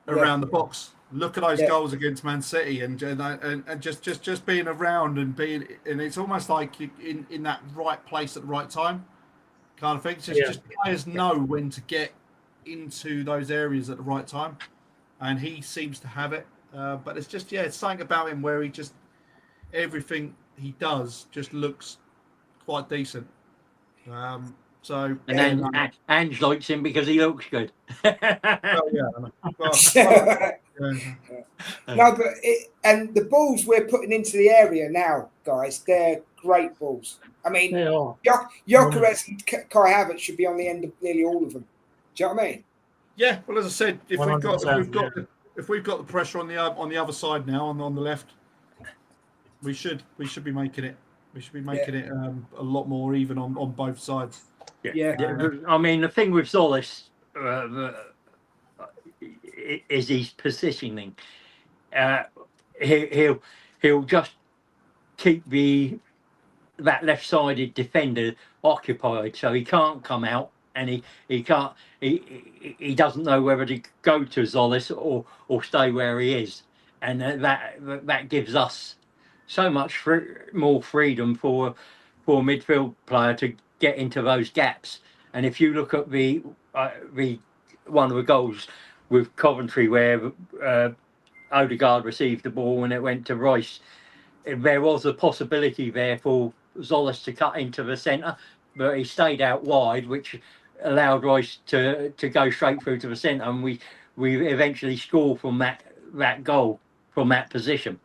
around the box. Look at those goals against Man City, and just being around and it's almost like in that right place at the right time kind of thing. Just players know when to get into those areas at the right time, and he seems to have it. But it's just it's something about him where he just everything he does just looks quite decent. Ange likes him because he looks good. No, but and the balls we're putting into the area now, guys, they're great balls. I mean, Gyökeres and Kai Havertz should be on the end of nearly all of them. Do you know what I mean? Yeah. Well, as I said, if we've got the pressure on the other side now on the left, we should be making it. We should be making it a lot more even on both sides. I mean, the thing with Solis is his positioning. He'll just keep that left-sided defender occupied, so he can't come out and he can't. He doesn't know whether to go to Zolis or stay where he is, and that gives us so much more freedom for a midfield player to get into those gaps. And if you look at the one of the goals with Coventry where Odegaard received the ball and it went to Royce, there was a possibility there for Zolis to cut into the centre, but he stayed out wide, which allowed Royce to go straight through to the centre, and we eventually score from that goal from that position.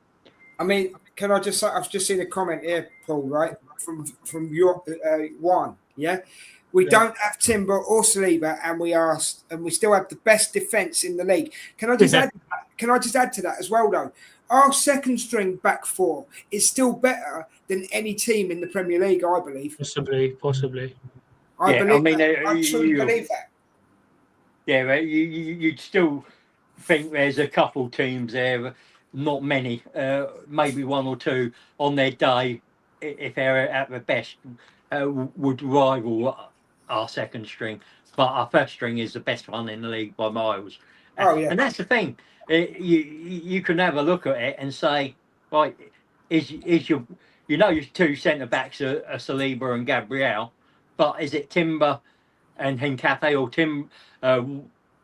I mean, can I just say, I've just seen a comment here, Paul, right, from your one, yeah? We don't have Timber or Saliba, and we still have the best defence in the league. Can I just add to that as well, though? Our second string back four is still better than any team in the Premier League, I believe. Possibly. I truly believe that. Yeah, but you'd still think there's a couple teams there, not many, maybe one or two on their day, if they're at the best, would rival our second string. But our first string is the best one in the league by miles. And that's the thing. You can have a look at it and say, right, is your your two centre backs are Saliba and Gabriel, but is it Timber and Hincapié, or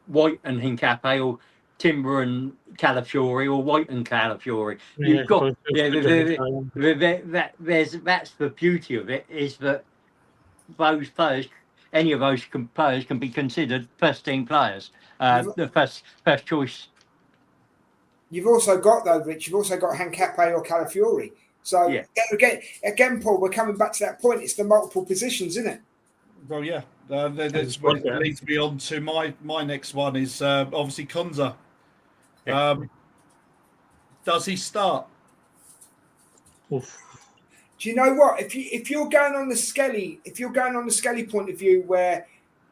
White and Hincapié, or Timber and Calafiori, or White and Calafiori? You've got that's the beauty of it, is that those players, any of those players, can be considered first team players, the first choice. You've also got, though, Rich, Hincapié or Calafiori. So again, Paul, we're coming back to that point. It's the multiple positions, isn't it? Well, yeah. That's what leads me on to my next one is obviously Konsa. Does he start? Oof. Do you know what? If you're going on the Skelly, point of view where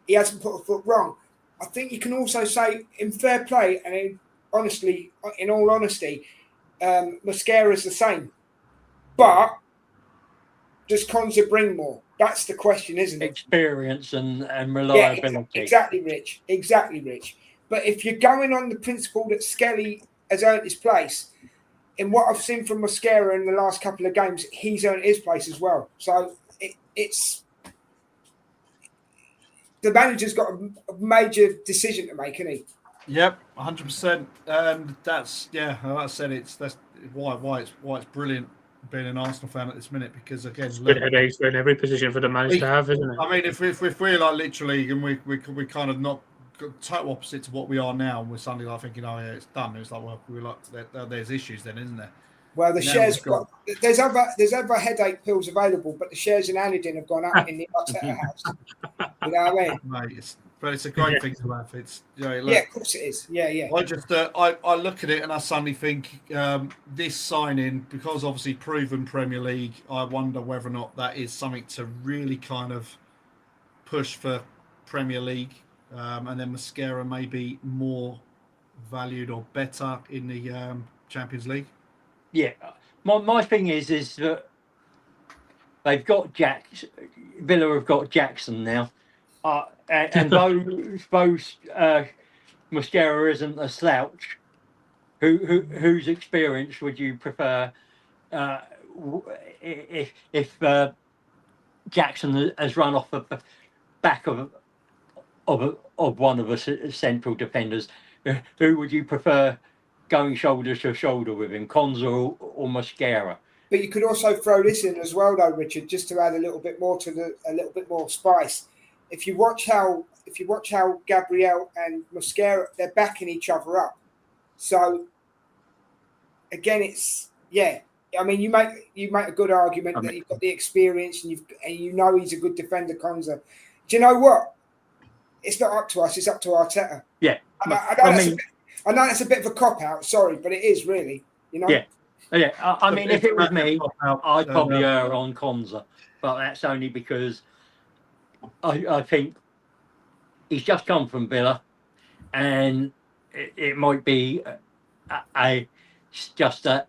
he hasn't put a foot wrong, I think you can also say, in fair play and in all honesty, Mosquera's the same. But does Konsa bring more? That's the question, isn't it? Experience and reliability. Yeah, exactly, Rich. But if you're going on the principle that Skelly has earned his place, in what I've seen from Mosquera in the last couple of games, he's earned his place as well. So it's the manager's got a major decision to make, isn't he? Yep, 100%. And that's like I said, that's why it's brilliant being an Arsenal fan at this minute, because again, headaches in every position for the manager to have, isn't it? I mean, if we're like literally, and we kind of not total opposite to what we are now, and we're suddenly like thinking, oh yeah, it's done. It's like, well, we're like, there's issues then, isn't there? Well, the shares there's other headache pills available, but the shares in Anadin have gone up in the Arteta house. You know what I mean? But it's a great thing to have. It's look, yeah, of course it is. Yeah. I just I look at it and I suddenly think this signing, because obviously proven Premier League, I wonder whether or not that is something to really kind of push for Premier League, and then Mosquera may be more valued or better in the Champions League. Yeah, my thing is that they've got Villa have got Jackson now. And those Mosquera isn't a slouch. Whose experience would you prefer? If Jackson has run off the back of one of the central defenders, who would you prefer going shoulder to shoulder with him, Konsa or Mosquera? But you could also throw this in as well, though, Richard, just to add a little bit more spice. If you watch how Gabriel and Mosquera, they're backing each other up. So again, it's I mean, you make a good argument that you've got the experience and you know he's a good defender, Konsa. Do you know what? It's not up to us. It's up to Arteta. Yeah. I know that's a bit of a cop out. Sorry, but it is really. You know. Yeah. I mean, if it was me, I'd probably err on Konsa, but that's only because I think he's just come from Villa, and it might be just a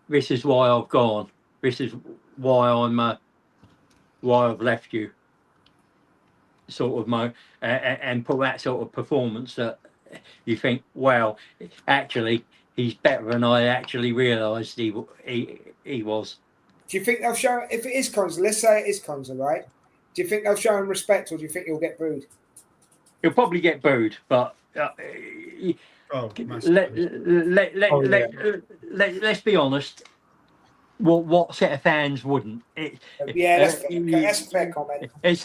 this is why I've gone. This is why why I've left you. sort of and put that sort of performance that you think, well, actually he's better than I actually realised he was. Do you think they'll show, if it is Konsa, let's say it is Konsa, right? Do you think they'll show him respect, or do you think he'll get booed? He'll probably get booed, but let's be honest. What set of fans wouldn't? That's a fair comment. It's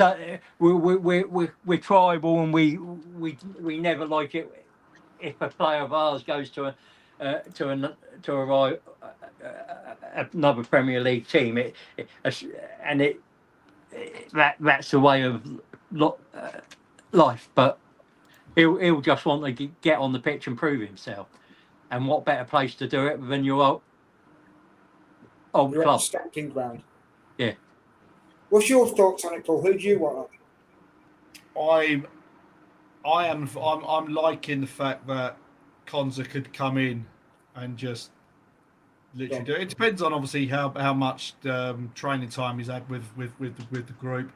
we're tribal, and we never like it if a player of ours goes to another Premier League team. That's the way of life. But he'll just want to get on the pitch and prove himself. And what better place to do it than your old club? Stamping ground. Yeah. What's your thoughts on it, Paul? Who do you want? I'm liking the fact that Konsa could come in and just literally do it. It depends on obviously how much training time he's had with the group.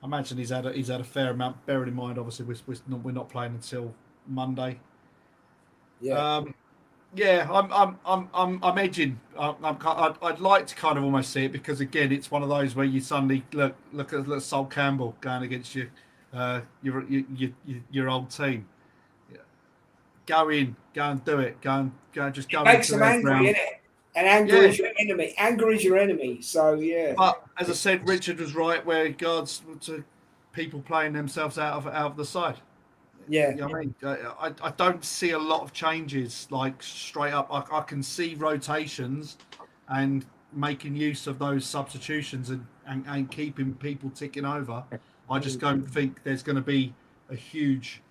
I imagine he's had a fair amount. Bearing in mind, obviously, we're not playing until Monday. Yeah. I'm edging. I'd like to kind of almost see it, because again, it's one of those where you suddenly look at Sol Campbell going against your old team. Go in, go and do it. Go just go. It makes them angry, innit? And anger is your enemy. Anger is your enemy. So yeah. But as I said, Richard was right where regards to people playing themselves out of the side. Yeah. You know what I mean? I don't see a lot of changes, like straight up. I can see rotations and making use of those substitutions and keeping people ticking over. I just don't think there's going to be a huge...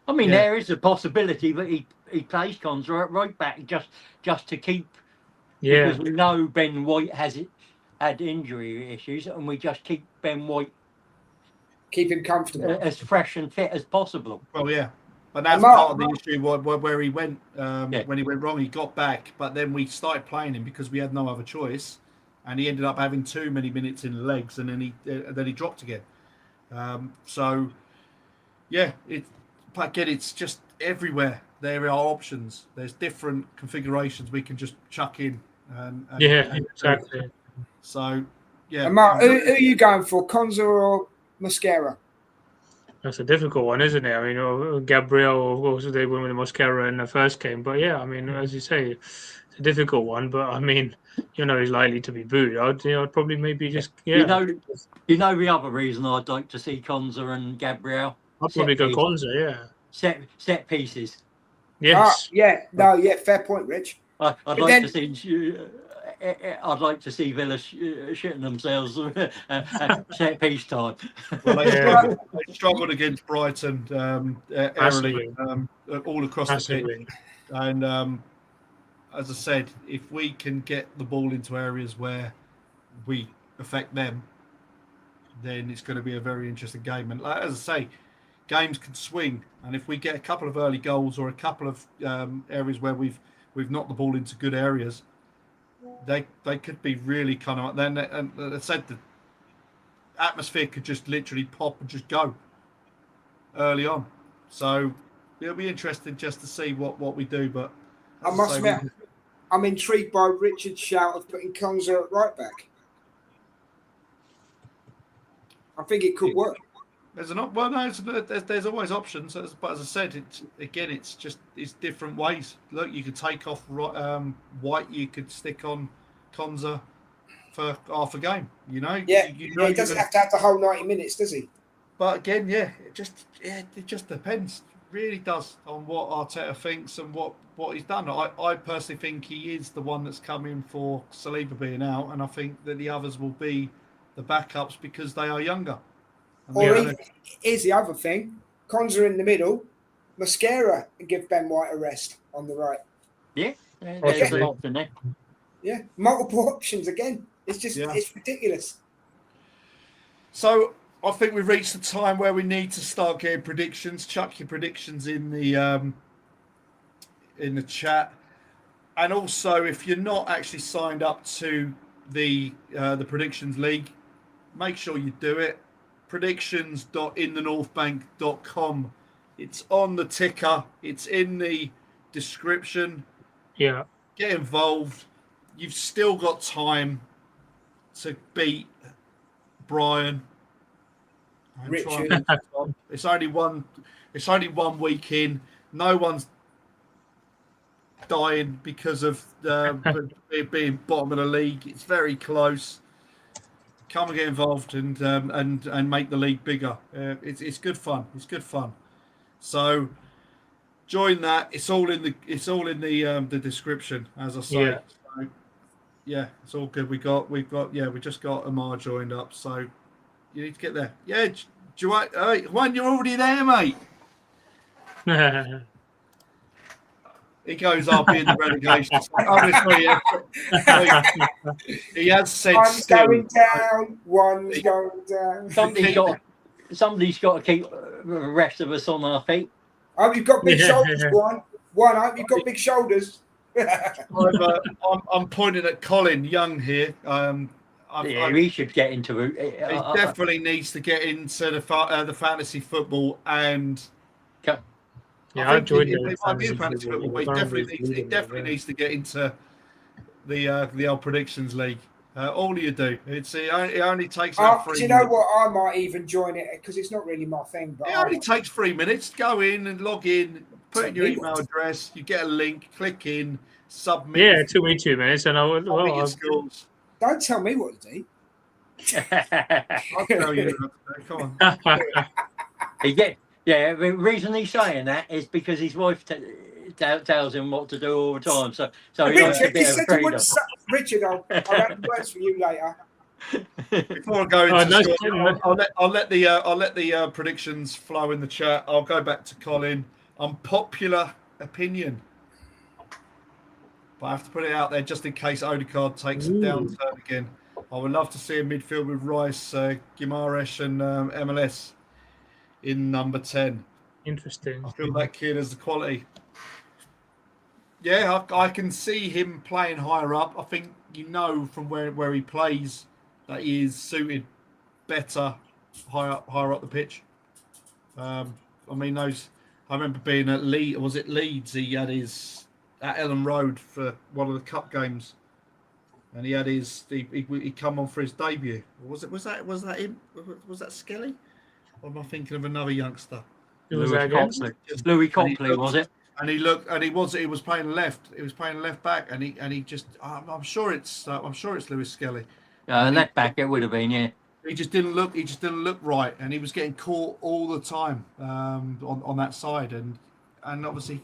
I mean, there is a possibility that he plays Konsa at right back just to keep... Yeah. Because we know Ben White had injury issues, and we just keep Ben White... Keep him comfortable. As fresh and fit as possible. Well, yeah. But that's part of the issue where he went when he went wrong. He got back, but then we started playing him because we had no other choice, and he ended up having too many minutes in the legs, and then he dropped again. It's just everywhere. There are options. There's different configurations we can just chuck in. Exactly. So, yeah. And Mark, who are you going for, Konsa or Mosquera? That's a difficult one, isn't it? I mean, Gabriel, of course, they went with Mosquera in the first game. But yeah, I mean, as you say, it's a difficult one. But I mean, he's likely to be booed. I'd probably maybe just, You know the other reason I'd like to see Konsa and Gabriel? I'd probably go Konsa, yeah. Set pieces. Yes. Fair point, Rich. I'd like to see Villa shitting themselves at set piece time. Well, they struggled against Brighton early, all across the pitch. And as I said, if we can get the ball into areas where we affect them, then it's going to be a very interesting game. And as I say, games can swing. And if we get a couple of early goals or a couple of areas where we've knocked the ball into good areas, they could be really kind of... Then, and as I said, the atmosphere could just literally pop and just go early on. So it'll be interesting just to see what we do. But I must admit, I'm intrigued by Richard's shout of putting Konsa at right back. I think it could work. There's always options, but as I said, it's different ways. Look, you could take off White, you could stick on Konsa for half a game. He doesn't have to have the whole 90 minutes, does he? But again, it just depends. It really does on what Arteta thinks and what he's done. I personally think he is the one that's come in for Saliba being out, and I think that the others will be the backups because they are younger. Or here's the other thing: Konsa in the middle, Mosquera, and give Ben White a rest on the right. Yeah, there's an option there. Yeah, multiple options again. It's it's ridiculous. So I think we've reached the time where we need to start getting predictions. Chuck your predictions in the chat, and also if you're not actually signed up to the predictions league, make sure you do it. predictions.inthenorthbank.com. It's on the ticker. It's in the description. Yeah. Get involved. You've still got time to beat Brian. And try and Richard. beat Tom. It's only one week in. No one's dying because of being bottom of the league. It's very close. Come and get involved and make the league bigger. It's good fun. It's good fun. So join that. It's all in the description, as I say. Yeah. So, yeah, it's all good. We just got Amar joined up. So you need to get there. Yeah, Juan, you're already there, mate. He goes, I'll be in the relegation. Obviously, he has said One's still. going down. One's going down. Somebody's got to keep the rest of us on our feet. I hope you've got big shoulders, One. I hope you've got big shoulders. I'm pointing at Colin Young here. He should get into it. He definitely needs to get into the fantasy football and. Yeah, I joined it might be a fantasy football, but he definitely needs to get into the old predictions league. All you do, it only takes about 3 Do you minutes. know what? I might even join it because it's not really my thing. But It only takes 3 minutes. Go in and log in, put in your email address, you get a link, click in, submit. Yeah, it took me 2 minutes, and submit your scores. Don't tell me what to do. I'll tell you. Come on. The reason he's saying that is because his wife tells him what to do all the time. So he likes a bit of freedom. Richard, I'll have words for you later. Before I go into score, I'll let the predictions flow in the chat. I'll go back to Colin. Unpopular opinion, but I have to put it out there just in case Odegaard takes a downturn again. I would love to see a midfield with Rice, Guimarães, and MLS in number 10. Interesting. I feel that kid has the quality. Yeah, I can see him playing higher up. I think from where he plays that he is suited better higher up the pitch. I remember being at Leeds. Was it Leeds? He had his at Ellen Road for one of the cup games, and he had his he come on for his debut. Was that him? Was that Skelly? Or am I thinking of another youngster? Louis Copley, was it? And he was playing left. He was playing left back, and he just. I'm sure it's Louis Skelly. Left back it would have been, yeah. He just didn't look right, and he was getting caught all the time on that side, and obviously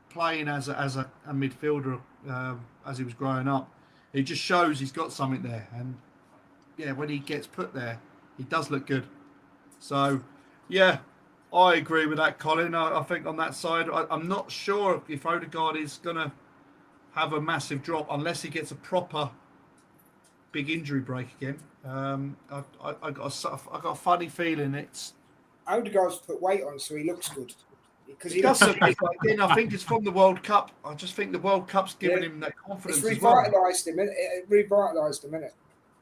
playing as a midfielder as he was growing up, it just shows he's got something there, and yeah, when he gets put there, he does look good. So, yeah, I agree with that, Colin. I think on that side, I'm not sure if Odegaard is going to have a massive drop unless he gets a proper big injury break again. I got a funny feeling it's. Odegaard's put weight on, so he looks good. Because he does look good. Again, I think it's from the World Cup. I just think the World Cup's given him that confidence. It's revitalised him. It revitalised him, innit?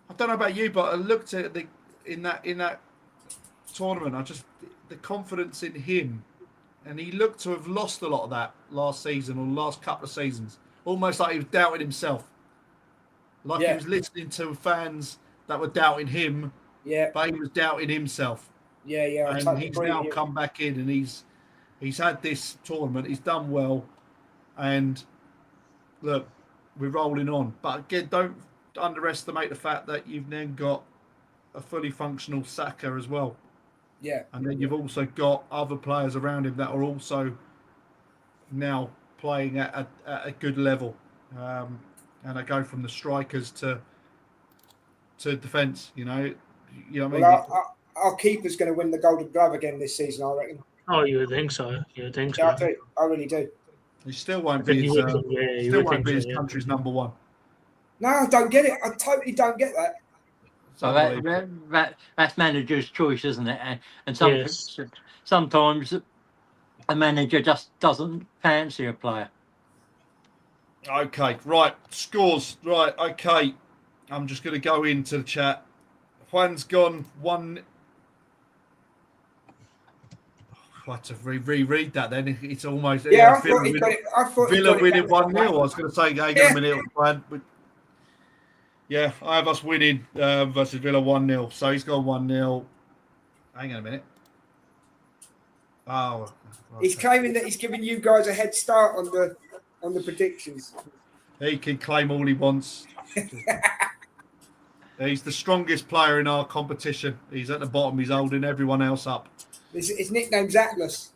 I don't know about you, but I looked at in that tournament. The confidence in him, and he looked to have lost a lot of that last season or last couple of seasons. Almost like he was doubting himself. Like he was listening to fans that were doubting him, but he was doubting himself. Yeah. And he's now come back in, and he's had this tournament. He's done well, and look, we're rolling on. But again, don't underestimate the fact that you've then got a fully functional Saka as well. Yeah. And then you've also got other players around him that are also now playing at a good level. And I go from the strikers to defence, you know what I mean? Our keeper's going to win the Golden Glove again this season, I reckon. Oh, you would think so. Yeah, I do. I really do. He still won't be his country's number one. No, I don't get it. I totally don't get that. So that's manager's choice, isn't it? And sometimes a manager just doesn't fancy a player. Okay, right. Scores. Right, okay. I'm just going to go into the chat. Juan's gone 1-0 I had to reread that then. It's almost Yeah, I thought he got it. I thought he Villa got it winning down 1-0. I was going to say, hang on a minute, man. But yeah, I have us winning versus Villa 1-0. So he's gone 1-0. Hang on a minute. Oh, He's claiming that he's giving you guys a head start on the predictions. he can claim all he wants. He's the strongest player in our competition. He's at the bottom. He's holding everyone else up. His nickname's Atlas.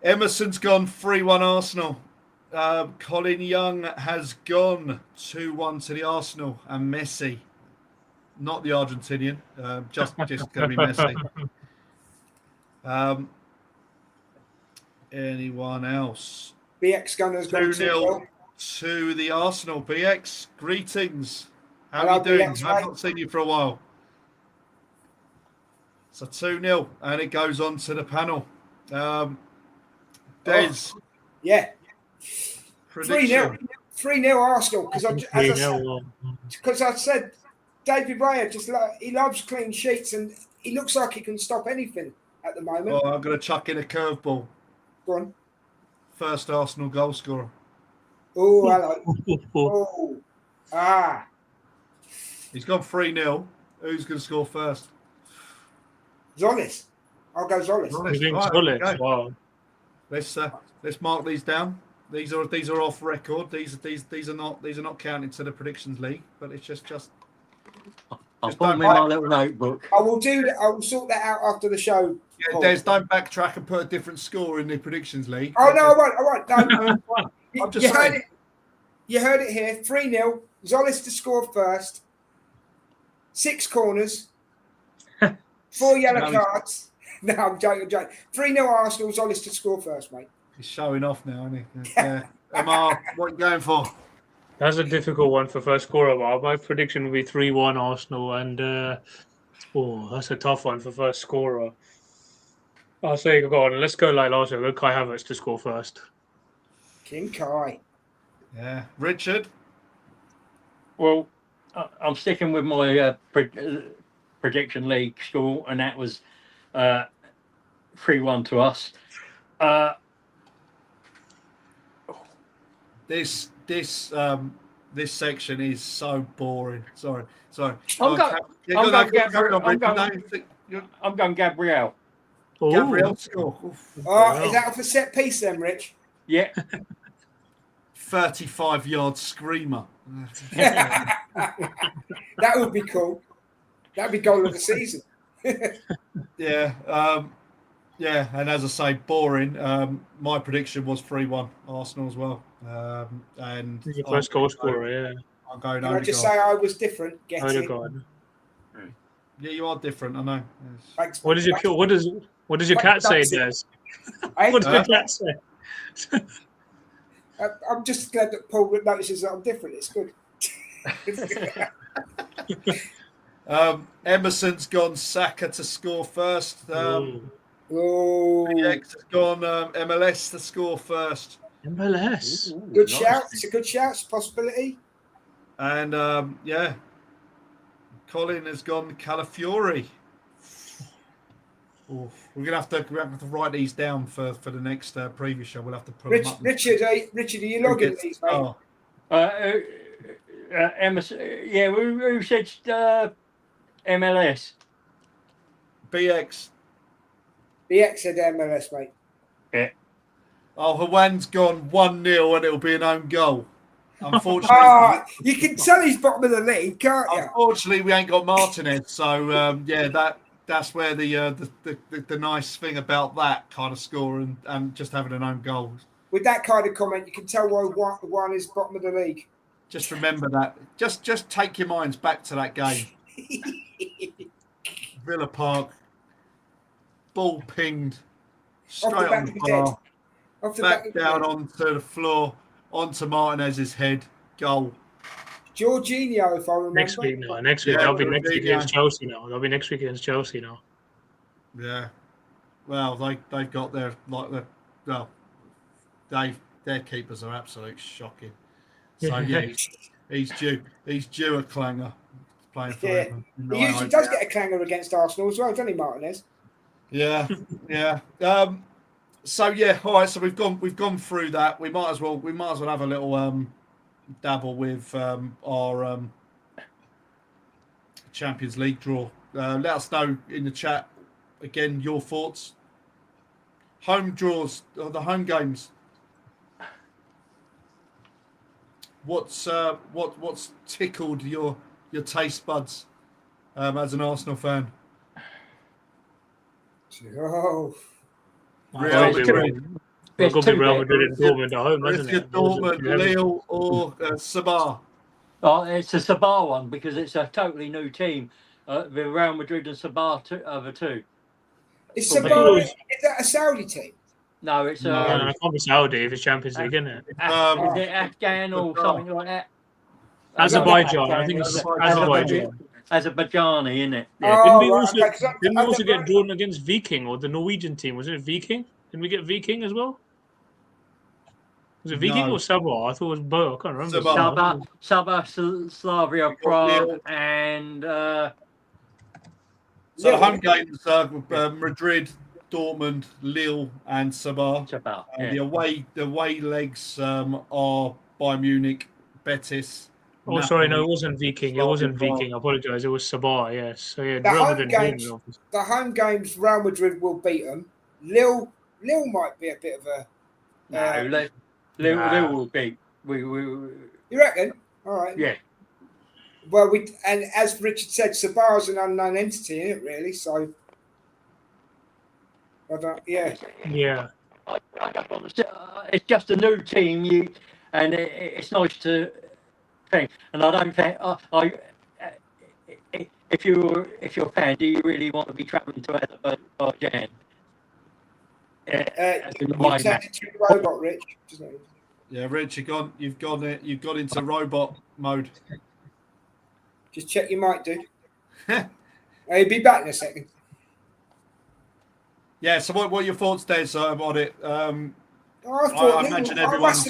Emerson's gone 3-1 Arsenal. Colin Young has gone 2-1 to the Arsenal, and Messi, not the Argentinian, just going to be Messi. Anyone else? BX Gunners gone 2-0 to the Arsenal. BX, greetings. How Hello, are you doing? BX, I've mate. not seen you for a while. So 2-0, and it goes on to the panel. Des, Yeah. prediction. 3-0 Arsenal, "3-0." because I said David Raya he loves clean sheets and he looks like he can stop anything at the moment. Oh, I'm going to chuck in a curveball. Go on. First Arsenal goal scorer. Oh, hello. Oh, He's gone 3-0. Who's going to score first? Zolis. I'll go Zolis. Zolis. You think Right, Zolis? okay. Wow. Let's mark these down. These are off record. These are not counted to the predictions league. But it's just I'll Just put don't them in my bite. little notebook. I will do that. I will sort that out after the show. yeah. Paul. Des, don't backtrack and put a different score in the predictions league. Oh no, I won't. No. I'm just saying. You heard it here. 3-0. Zolis to score first. 6 corners. 4 yellow No, cards. No, I'm joking. 3-0 Arsenal. Zolis to score first, mate. He's showing off now, isn't he? Yeah. Amar, what are you going for? That's a difficult one for first scorer. My prediction would be 3-1 Arsenal, and that's a tough one for first scorer. I'll say, go on, let's go like last year. Go Kai Havertz to score first. King Kai. Yeah. Richard? Well, I'm sticking with my prediction league score, and that was 3-1 to us. This section is so boring. Sorry. I'm going Gabriel. Gabriel score. Oof. Oh, is that off a set piece then, Rich? Yeah. 35-yard screamer. That would be cool. That'd be goal of the season. Yeah. Yeah, and as I say, boring. My prediction was 3-1 Arsenal as well. And Your first goal scorer, yeah. I'm going Can I just Odegaard. say I was different? Get it. Odegaard. Yeah, you are different. I know. Yes. Thanks, What does your cat say, Des? What does your cat say? I'm just glad that Paul notices that I'm different. It's good. Emerson's gone Saka to score first. Oh, PX has gone MLS to score first. MLS. good shout. It's a good shout. It's a possibility. And Colin has gone Calafiori. Oof. We're gonna have to write these down for the next preview show. We'll have to put them up. Richard, are you logging these, mate? Emerson, yeah, who said MLS? BX. BX said MLS, mate. Yeah. Oh, Hawan's gone 1-0 and it'll be an own goal. Unfortunately, You can tell he's bottom of the league, can't you? unfortunately, we ain't got Martinez. So that's where the nice thing about that kind of score and just having an own goal. With that kind of comment, you can tell why one is bottom of the league. Just remember that. Just take your minds back to that game. Villa Park, ball pinged straight Off the back on of the his head. bar, Off the back back of down the onto the floor, onto Martinez's head, goal. Jorginho, if I remember. Next week now. Next week. Yeah, That'll be next week Jorginho. against Chelsea now. That'll be next week against Chelsea now. Yeah. Well, they've got their their keepers are absolute shocking. So yeah, he's due a clanger. Playing for Yeah. him. He usually does get a clanger against Arsenal as well, doesn't he, Martinez? Yeah. So yeah, all right. So we've gone through that. We might as well have a little dabble with our Champions League draw. Let us know in the chat again your thoughts. Home draws, the home games. What's tickled your taste buds as an Arsenal fan? Oh, Real It'll be Madrid, It'll be two Real bit. Madrid and Dortmund at home, isn't Borussia it? Dortmund, Lille, or Sabah. Oh, it's a Sabah one because it's a totally new team. The Real Madrid and Sabah are the two. is For me. Sabah, is that a Saudi team? No, it's No. Yeah, I can't be Saudi if it's Champions League, isn't it? is it Afghan or something like that? Azerbaijan, I think it's Azerbaijan. Azerbaijani, isn't it? Yeah. Oh, Didn't we right, also, okay, 'cause didn't we also I've get never- drawn against Viking or the Norwegian team? Was it Viking? Didn't we get Viking as well? Was it Viking No. or Sabah? I thought it was both. I can't remember. Sabah. Sabah, Slavia, got Prague, Lille. and So the home games are Madrid, Dortmund, Lille, and Sabah. Sabah. The away legs are Bayern Munich, Betis. Oh, sorry, no, Napoli. it wasn't Viking. It Slavia wasn't Prague. Viking. I apologise. It was Sabah, yes. So, yeah, The Real home Madrid games- Dortmund, obviously. The home games, Real Madrid will beat them. Lille might be a bit of a. No, Lille will beat. We, You reckon? All right. yeah. Well, and as Richard said, Sabah's an unknown entity, isn't it? Really. So. I don't. Yeah. Yeah. I don't understand. It's just a new team, and it's nice to think. And I don't think if you're a fan, do you really want to be travelling to Azerbaijan? You turned into a robot, Rich. Yeah, Rich, you've gone into robot mode. Just check your mic, dude. He'll be back in a second. Yeah. So what are your thoughts, Des, about it? I thought I imagine everyone's.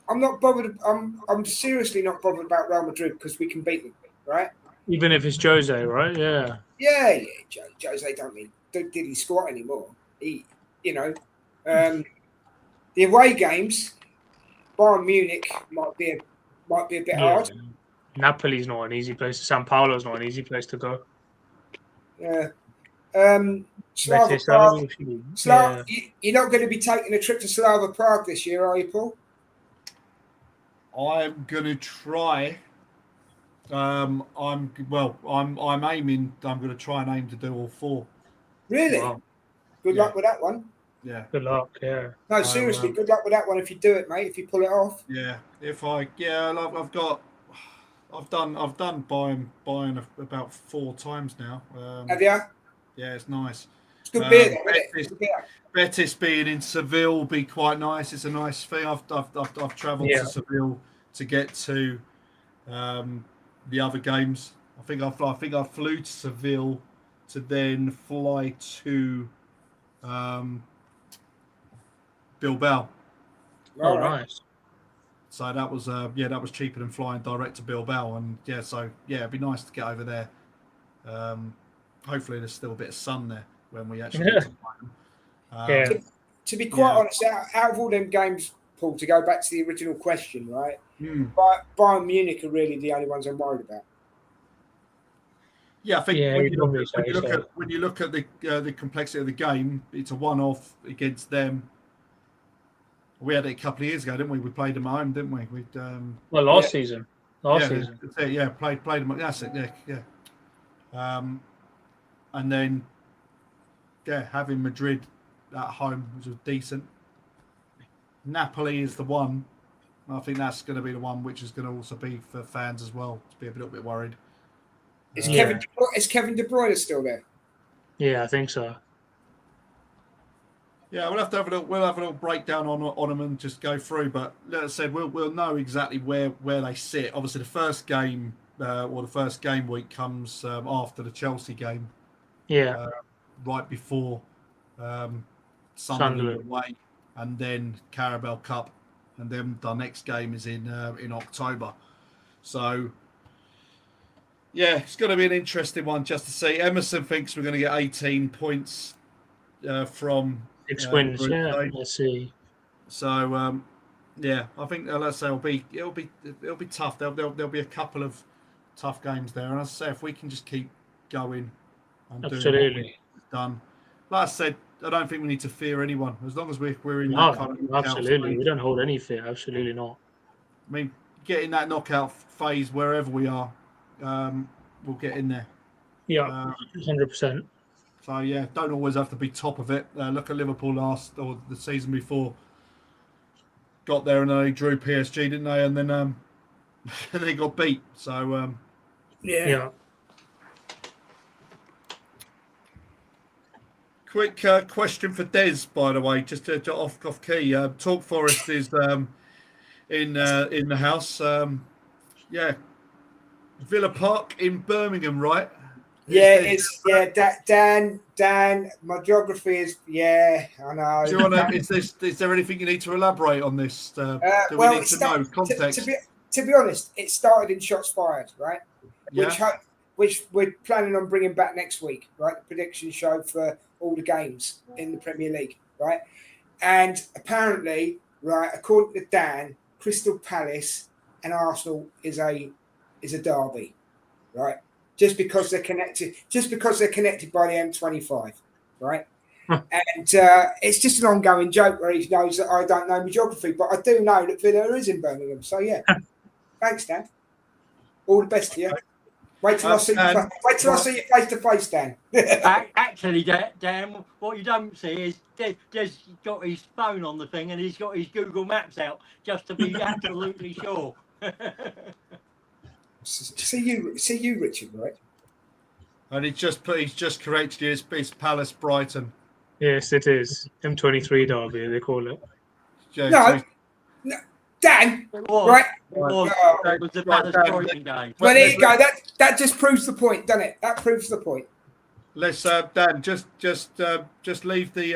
I'm not bothered. I'm seriously not bothered about Real Madrid because we can beat them, right? Even if it's Jose, right? Yeah. Yeah. Jose did he squat anymore? The away games, Bayern Munich might be a bit hard. Napoli's not an easy place. San Paulo's not an easy place to go. Yeah. Slava Slava Prague. Prague. You're not going to be taking a trip to Slava Prague this year, are you, Paul? I'm gonna try. I'm aiming. I'm gonna try and aim to do all four. Really? Wow. Good luck with that one. Yeah. Good luck. Yeah. No, seriously, good luck with that one if you do it, mate. If you pull it off. Yeah. I've done Bayern about 4 times now. Have you? Yeah, it's nice. It's good beer, though, isn't it? Betis, Good beer. Betis being in Seville will be quite nice. It's a nice thing. I've travelled to Seville to get to the other games. I think I flew to Seville to then fly to Bilbao. Oh, nice. So that was cheaper than flying direct to Bilbao, and it'd be nice to get over there. Hopefully, there's still a bit of sun there when we actually get to play them. To be quite honest, out of all them games, Paul, to go back to the original question, right? Bayern Munich are really the only ones I'm worried about. Yeah, I think when you look at the complexity of the game, it's a one-off against them. We had it a couple of years ago, didn't we? We played them at home, didn't we? Last season. Season. Played them. That's it. Yeah. And then, having Madrid at home was decent. Napoli is the one. I think that's going to be the one which is going to also be for fans as well to be a little bit worried. Is Kevin De Bruyne still there? Yeah, I think so. Yeah, we'll have a little breakdown on them and just go through. But like I said, we'll know exactly where they sit. Obviously, the first game or the first game week comes after the Chelsea game. Yeah. Right before Sunderland away, and then Carabao Cup, and then the next game is in October. So it's going to be an interesting one just to see. Emerson thinks we're going to get 18 points from 6 the wins. group Yeah, stage. let's see. So yeah, I think let's say it'll be tough. There'll be a couple of tough games there, and as I say, if we can just keep going and doing what Absolutely. we've done, like I said, I don't think we need to fear anyone as long as we're in No, that kind of knockout absolutely. phase. We don't hold any fear. Absolutely not. I mean, getting that knockout phase wherever we are, we'll get in there. Yeah, 100%. So yeah, don't always have to be top of it. Look at Liverpool the season before. Got there and they drew PSG, didn't they? And then they got beat. So Yeah. quick question for Des, by the way, just off key. Talk Forest is in the house. Yeah, Villa Park in Birmingham, right? Yeah, Dan. My geography is I know. Do you want to? Is there anything you need to elaborate on this? Do we need to know context? To be honest, it started in shots fired, right? Yeah. Which we're planning on bringing back next week, right? The prediction show for all the games in the Premier League, right? And apparently, right, according to Dan, Crystal Palace and Arsenal is a derby, right? Just because they're connected by the M25, right? And it's just an ongoing joke where he knows that I don't know my geography, but I do know that Villa is in Birmingham. So yeah, thanks, Dan. All the best to you. Wait till I see you face to face, Dan. Actually, Dan, what you don't see is Des got his phone on the thing and he's got his Google Maps out just to be absolutely sure. See you, Richard, right? And he's just corrected you. It's Palace Brighton. Yes, it is. M23 derby, they call it. Yeah, No, Dan. It was, Right. It was the Palace Brighton game. Well, there you go. That just proves the point, doesn't it? That proves the point. Let's Dan just leave the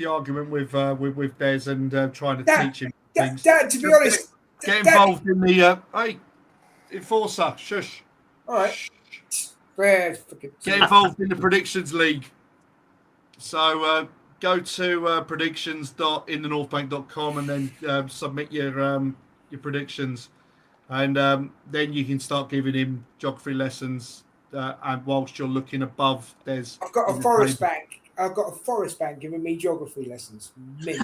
argument with Des and trying to teach him things. Dan, to be honest, get involved in the hey enforcer. Shush. All right. Get involved in the predictions league. So go to predictions.inthenorthbank.com and then submit your predictions, and then you can start giving him geography lessons. And whilst you're looking above, I've got a Forest Bank. I've got a Forest Bank giving me geography lessons. Me.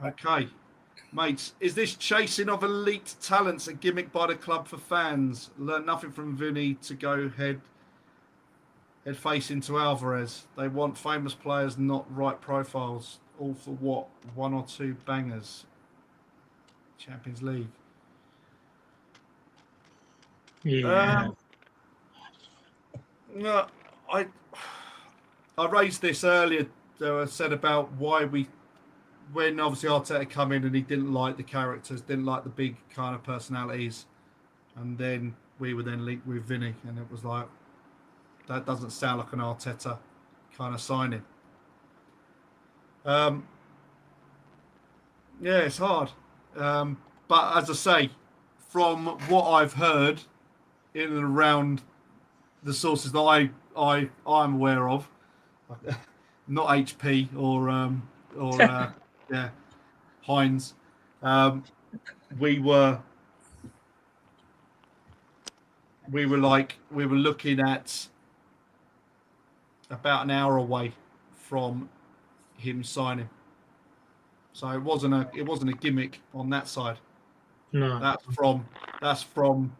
Okay, mates, is this chasing of elite talents a gimmick by the club for fans? Learn nothing from Vinny to go head face into Alvarez. They want famous players, not right profiles. All for what? 1 or 2 bangers. Champions League. Yeah. No, I raised this earlier. I said about why when obviously Arteta come in and he didn't like the characters, didn't like the big kind of personalities, and then we were then linked with Vinny, and it was like, that doesn't sound like an Arteta kind of signing. Yeah, it's hard. But as I say, from what I've heard in and around the sources that I'm aware of, not HP or Heinz, we were looking at about an hour away from him signing. So it wasn't a gimmick on that side. No. That's from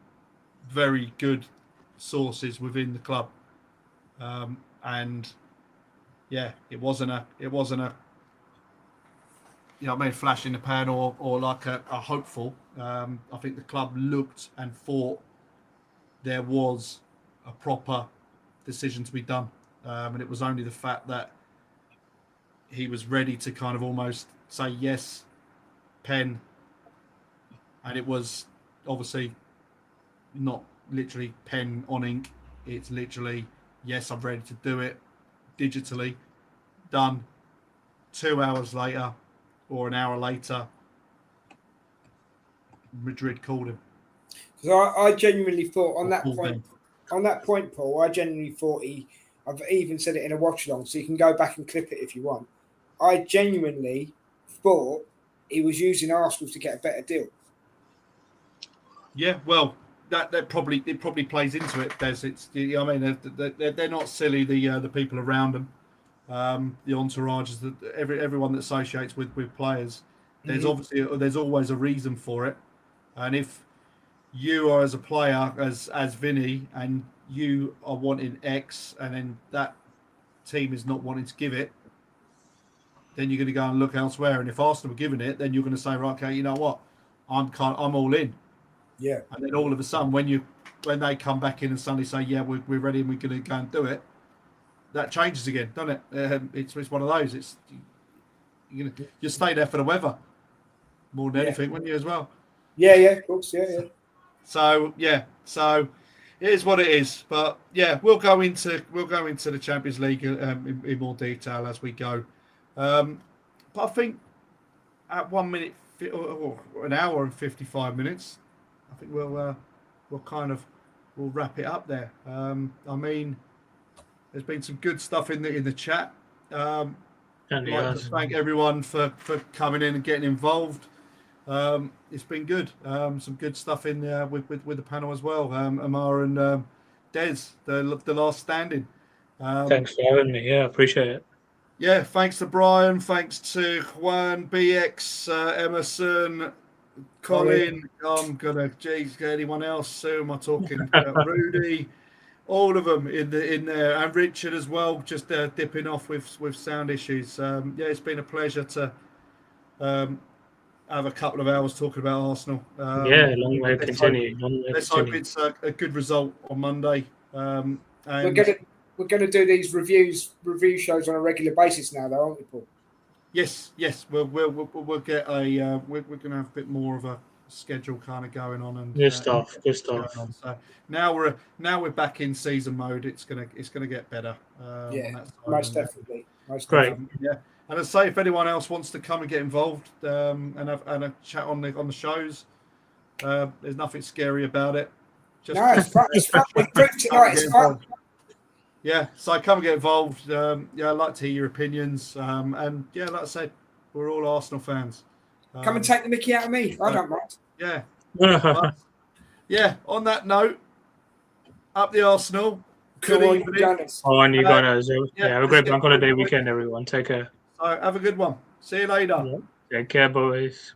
very good sources within the club, and yeah, it wasn't a flash in the pan or like a hopeful. I think the club looked and thought there was a proper decision to be done, and it was only the fact that he was ready to kind of almost say yes, pen, and it was obviously not literally pen on ink. It's literally, yes, I'm ready to do it digitally. Done. 2 hours later or an hour later, Madrid called him. So I genuinely thought on that point, on that point, Paul, I genuinely thought I've even said it in a watch along, so you can go back and clip it if you want. I genuinely thought he was using Arsenal to get a better deal. Yeah, well, that probably plays into it. Des, I mean, they're not silly. The people around them, the entourages, everyone that associates with players. There's there's always a reason for it, and if you are as a player as Vinny and you are wanting X, and then that team is not wanting to give it, then you're going to go and look elsewhere. And if Arsenal are giving it, then you're going to say, right, okay, you know what, I'm all in. Yeah. And then all of a sudden, when they come back in and suddenly say, yeah, we're ready and we're going to go and do it, that changes again, doesn't it? It's one of those. It's you stay there for the weather more than anything, wouldn't you, as well? Yeah, of course, yeah. So it is what it is. But yeah, we'll go into the Champions League in more detail as we go. But I think at 1 minute or an hour and 55 minutes, I think we'll wrap it up there. I mean, there's been some good stuff in the chat. I'd like to thank everyone for coming in and getting involved. It's been good. Some good stuff in there with the panel as well. Amar and Des, the last standing. Thanks for having me. Yeah, appreciate it. Yeah, thanks to Brian. Thanks to Juan, BX, Emerson, Colin. I'm gonna. Geez, anyone else? Who am I talking about? Rudy. All of them in there, and Richard as well, just dipping off with sound issues. Yeah, it's been a pleasure to have a couple of hours talking about Arsenal. Long way to continue. Let's hope it's a good result on Monday. And We're gonna do these review shows on a regular basis now, though, aren't we, Paul? yes, we'll get a we're gonna have a bit more of a schedule kind of going on and good stuff. So now we're back in season mode. It's gonna get better. On that side. Most definitely. Great. Yeah, and I say if anyone else wants to come and get involved and have a chat on the shows, there's nothing scary about it. No, it's fun. It's fun. We proved tonight. It's fun. Yeah, so come and get involved. Yeah, I'd like to hear your opinions. And yeah, like I said, we're all Arsenal fans. Come and take the mickey out of me. I don't mind. Yeah. But, yeah, on that note, up the Arsenal. Good evening. On you Gunners. Have a great bank holiday weekend, everyone. Take care. So have a good one. See you later. Take care, boys.